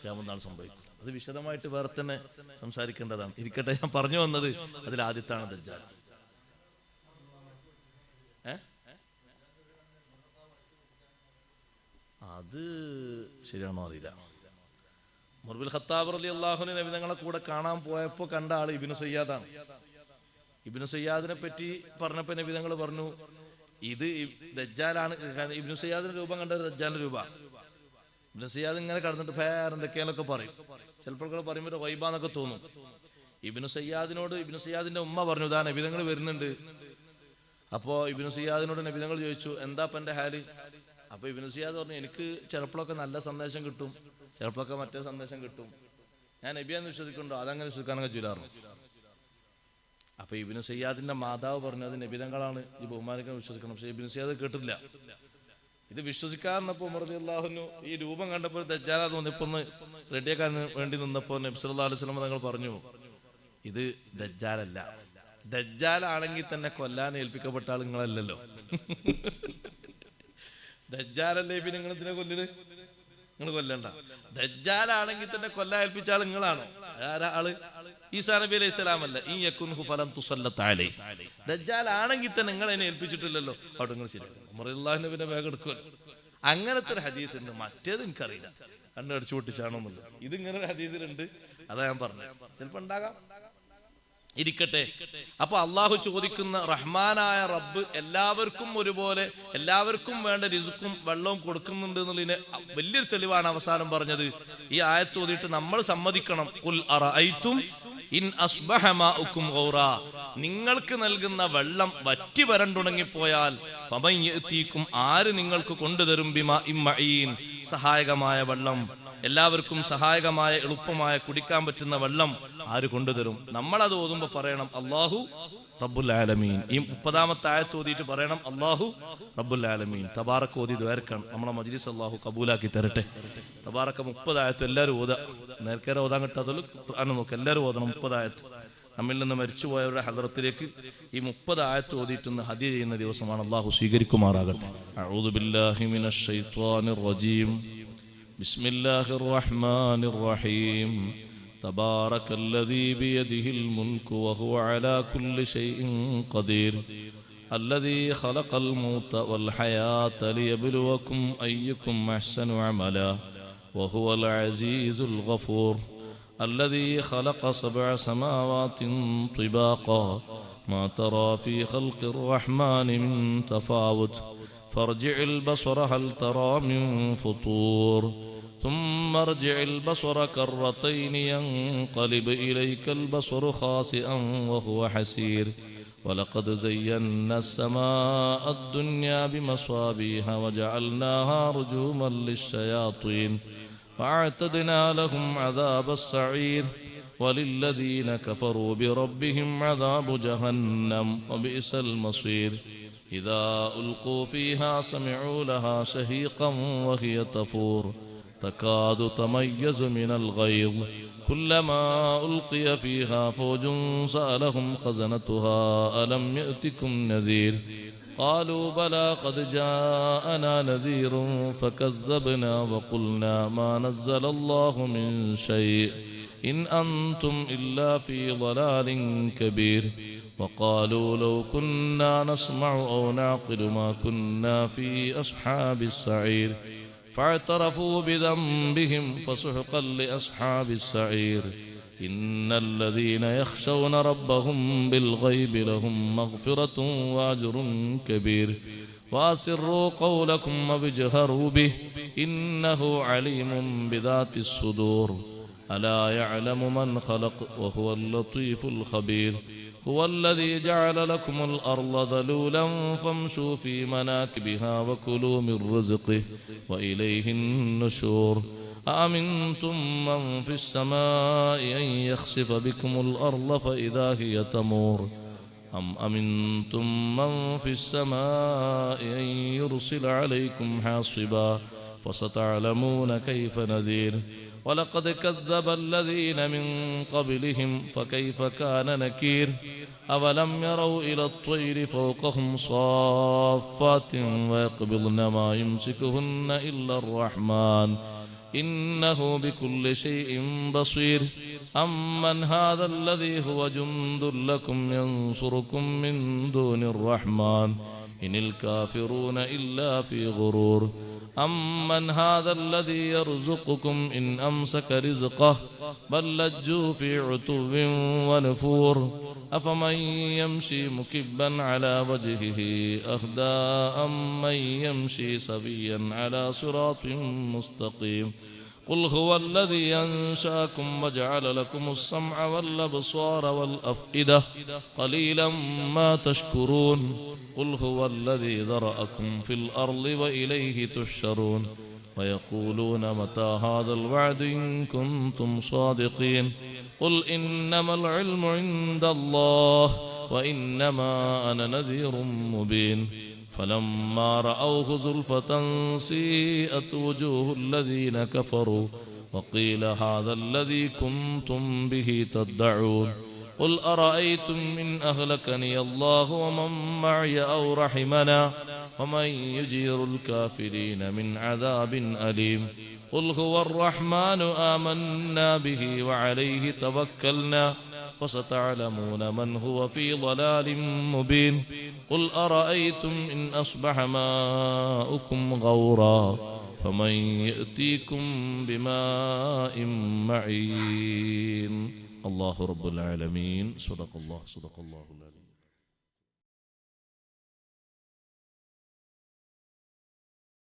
A: ഖിയാമത്ത് നാൾ സംഭവിക്കും. അത് വിശദമായിട്ട് വേറെ തന്നെ സംസാരിക്കേണ്ടതാണ്. ഇരിക്കട്ടെ, ഞാൻ പറഞ്ഞു വന്നത് അതിൽ ആദ്യത്താണ് ദജ്ജാൽ. അത് ശരിയാണോ അറിയില്ല. മുർബിൽ ഖത്താബ് റളിയല്ലാഹു അൻഹു നബി തങ്ങളെ കൂടെ കാണാൻ പോയപ്പോ കണ്ട ആള് ഇബ്നു സയ്യാദാണ്. ഇബ്നു സയ്യാദിനെ പറ്റി പറഞ്ഞപ്പോ നബി തങ്ങൾ പറഞ്ഞു ഇത് ദജ്ജാലാണ്. ഇബ്നു സയ്യാദിന്റെ രൂപം കണ്ടത് ദജ്ജാലിന്റെ രൂപ. ഇബ്നു സയ്യാദ് ഇങ്ങനെ കടന്നിട്ട് എന്തൊക്കെയാണൊക്കെ പറയും. ചിലപ്പോൾ പറയുമ്പോൾ വൈബാന്നൊക്കെ തോന്നും. ഇബ്നു സയ്യാദിനോട് ഇബ്നു സയ്യാദിന്റെ ഉമ്മ പറഞ്ഞു ഇതാ നബി തങ്ങൾ വരുന്നുണ്ട്. അപ്പോ ഇബ്നു സയ്യാദിനോട് നബി തങ്ങൾ ചോദിച്ചു എന്താ ഇപ്പൊ എന്റെ ഹാല്? അപ്പൊ ഇബ്നു സയ്യാദ് പറഞ്ഞു എനിക്ക് ചിലപ്പോഴൊക്കെ നല്ല സന്ദേശം കിട്ടും, ചിലപ്പോഴൊക്കെ മറ്റേ സന്ദേശം കിട്ടും. ഞാൻ നബിയാന്ന് വിശ്വസിക്കുന്നുണ്ടോ? അതങ്ങനെ വിശ്വസിക്കാനൊക്കെ ചൊല്ലാറുണ്ട്. അപ്പൊ ഇബ്നു സയ്യാദിന്റെ മാതാവ് പറഞ്ഞു അത് നബിതങ്ങളാണ്, ഈ ബഹുമാനിക്കാൻ വിശ്വസിക്കണം. പക്ഷെ ഇബ്നു സയ്യാദ് കേട്ടില്ല. ഇത് വിശ്വസിക്കാന്നപ്പോ ഉമർ റളിയല്ലാഹു അൻഹു ഈ രൂപം കണ്ടപ്പോൾ ദജ്ജാലാ തോന്നിയപ്പോ ഒന്ന് റെഡിയാക്കാൻ വേണ്ടി നിന്നപ്പോ നബി സല്ലല്ലാഹു അലൈഹി വസല്ലം തങ്ങൾ പറഞ്ഞു ഇത് ദജ്ജാലല്ല. ദജ്ജാലാണെങ്കിൽ തന്നെ കൊല്ലാൻ ഏൽപ്പിക്കപ്പെട്ട ആൾ നിങ്ങളല്ലല്ലോ. ദജ്ജാലല്ലേ പിന്നെ നിങ്ങൾ ഇതിനെ കൊല്ലത്? നിങ്ങൾ കൊല്ലണ്ട. ദജ്ജാലാണെങ്കിൽ തന്നെ കൊല്ലാൻ ഏൽപ്പിച്ച ആൾ നിങ്ങളാണോ? ആള് ഈസാ നബി അലൈഹി സ്വലാം അല്ല. ഈ യകുൻഹു ഫലൻ തുസല്ലത അലൈഹി. ദജ്ജാൽ ആണെങ്കിൽ തന്നെ നിങ്ങൾ അതിനെ ഏൽപ്പിച്ചിട്ടില്ലല്ലോ. അവിടെ നിങ്ങൾ ശരിയാക്കും. ഉമർ റളിയല്ലാഹു അൻഹു പിന്നെ വേഗം എടുക്കുമല്ലോ. അങ്ങനത്തെ ഒരു ഹദീസ് ഉണ്ട്. മറ്റേത് എനിക്കറിയില്ല, കണ്ണ് അടിച്ചു പൊട്ടിച്ചാണോ എന്നുള്ളത്. ഇതിങ്ങനെ ഒരു ഹദീസിലുണ്ട്, അതാ ഞാൻ പറഞ്ഞത്. ചിലപ്പോ ഉണ്ടാകാം, ഇരിക്കട്ടെ. അപ്പൊ അള്ളാഹു ചോദിക്കുന്ന റഹ്മാനായ റബ്ബ് എല്ലാവർക്കും ഒരുപോലെ എല്ലാവർക്കും വേണ്ട റിസ്ക്കും വെള്ളവും കൊടുക്കുന്നുണ്ട് എന്നുള്ളതിന് വലിയൊരു തെളിവാണ് അവസാനം പറഞ്ഞത്. ഈ ആയത്ത് ഓതിയിട്ട് നമ്മൾ സമ്മതിക്കണം. ഖുൽ അറഅയ്തും ഇൻ അസ്ബഹ മാഉകും ഗൗറാ, നിങ്ങൾക്ക് നൽകുന്ന വെള്ളം വറ്റി വരണ്ടുണങ്ങിപ്പോയാൽ ഫമൻ യഅതീകും, ആര് നിങ്ങൾക്ക് കൊണ്ടുതരും ബിമാഇൻ മഈൻ, സഹായകമായ വെള്ളം, എല്ലാവർക്കും സഹായകമായ എളുപ്പമായ കുടിക്കാൻ പറ്റുന്ന വെള്ളം ആര് കൊണ്ടുതരും? നമ്മളത് ഓതുമ്പോ പറയണം അല്ലാഹു റബ്ബുൽ ആലമീൻ. ഈ 30ാമത്തെ ആയത്ത് ഓതിയിട്ട് പറയണം അല്ലാഹു റബ്ബുൽ ആലമീൻ. തബാറക ഓതി ദ്വാരക്കണം. നമ്മളെ മജ്ലിസ് അല്ലാഹു കബൂലാക്കി തരട്ടെ. തബാറക 30 ആയത്ത് എല്ലാവരും ഓതാ. നേരത്തെ ഓതാൻ കിട്ടാത്തത് ഖുർആൻ നോക്ക്, എല്ലാവരും ഓതണം 30 ആയത്ത്. നമ്മിൽ നിന്ന് മരിച്ചുപോയവരുടെ ഹദറത്തിലേക്ക് ഈ 30 ആയത്ത് ഓതിയിട്ടൊന്ന് ഹദിയ ചെയ്യുന്ന ദിവസമാണ്. അല്ലാഹു സ്വീകരിക്കുമാറാകട്ടെ. അഊദു ബില്ലാഹി മിനശ് ശൈത്വാനിർ റജീം. بسم الله الرحمن الرحيم. تبارك الذي بيده الملك وهو على كل شيء قدير. الذي خلق الموت والحياة ليبلوكم أيكم أحسن عملا وهو العزيز الغفور. الذي خلق 7 سماوات طباقا ما ترى في خلق الرحمن من تفاوت فارجع البصر هل ترى من فطور ثم ارجع البصر كرتين ينقلب إليك البصر خاسئا وهو حسير. ولقد زينا السماء الدنيا بمصابيح وجعلناها رجوما للشياطين وأعتدنا لهم عذاب السعير. وللذين كفروا بربهم عذاب جهنم وبئس المصير. إذا ألقوا فيها سمعوا لها شهيقا وهي تفور تكاد تميز من الغيظ كلما ألقي فيها فوج سألهم خزنتها ألم يأتكم نذير قالوا بلى قد جاءنا نذير فكذبنا وقلنا ما نزل الله من شيء إن أنتم إلا في ضلال كبير. وقالوا لو كنا نسمع أو نعقل ما كنا في أصحاب السعير فاعترفوا بذنبهم فسحقا لأصحاب السعير. إن الذين يخشون ربهم بالغيب لهم مغفرة وأجر كبير. وأسروا قولكم واجهروا به إنه عليم بذات الصدور. ألا يعلم من خلق وهو اللطيف الخبير هو الذي جعل لكم الأرض ذلولا فامشوا في مناكبها وكلوا من رزقه وإليه النشور أأمنتم من في السماء أن يخسف بكم الأرض فإذا هي تمور أم أمنتم من في السماء أن يرسل عليكم حاصبا فستعلمون كيف نذير ولقد كذب الذين من قبلهم فكيف كان نكير أولم يروا إلى الطير فوقهم صافات ويقبضن ما يمسكهن إلا الرحمن إنه بكل شيء بصير أمن هذا الذي هو جند لكم ينصركم من دون الرحمن إن الكافرون إلا في غرور أمن هذا الذي يرزقكم إن أمسك رزقه بل لجوا في عتو ونفور أفمن يمشي مكبا على وجهه أهدى أمن يمشي سويا على صراط مستقيم قل هو الذي أنشأكم وجعل لكم السمع والأبصار والأفئدة قليلا ما تشكرون قل هو الذي ذرأكم في الأرض وإليه تحشرون ويقولون متى هذا الوعد إن كنتم صادقين قل إنما العلم عند الله وإنما أنا نذير مبين فلما رأوه زلفة سيئت وجوه الذين كفروا وقيل هذا الذي كنتم به تدعون قل أرأيتم إن أهلكني الله ومن معي أو رحمنا ومن يجير الكافرين من عذاب أليم قل هو الرحمن آمنا به وعليه توكلنا فستعلمون من هو في ضلال مبين قل أرأيتم إن أصبح ماؤكم غورا فمن يأتيكم بماء معين الله رب العالمين صدق الله العظيم.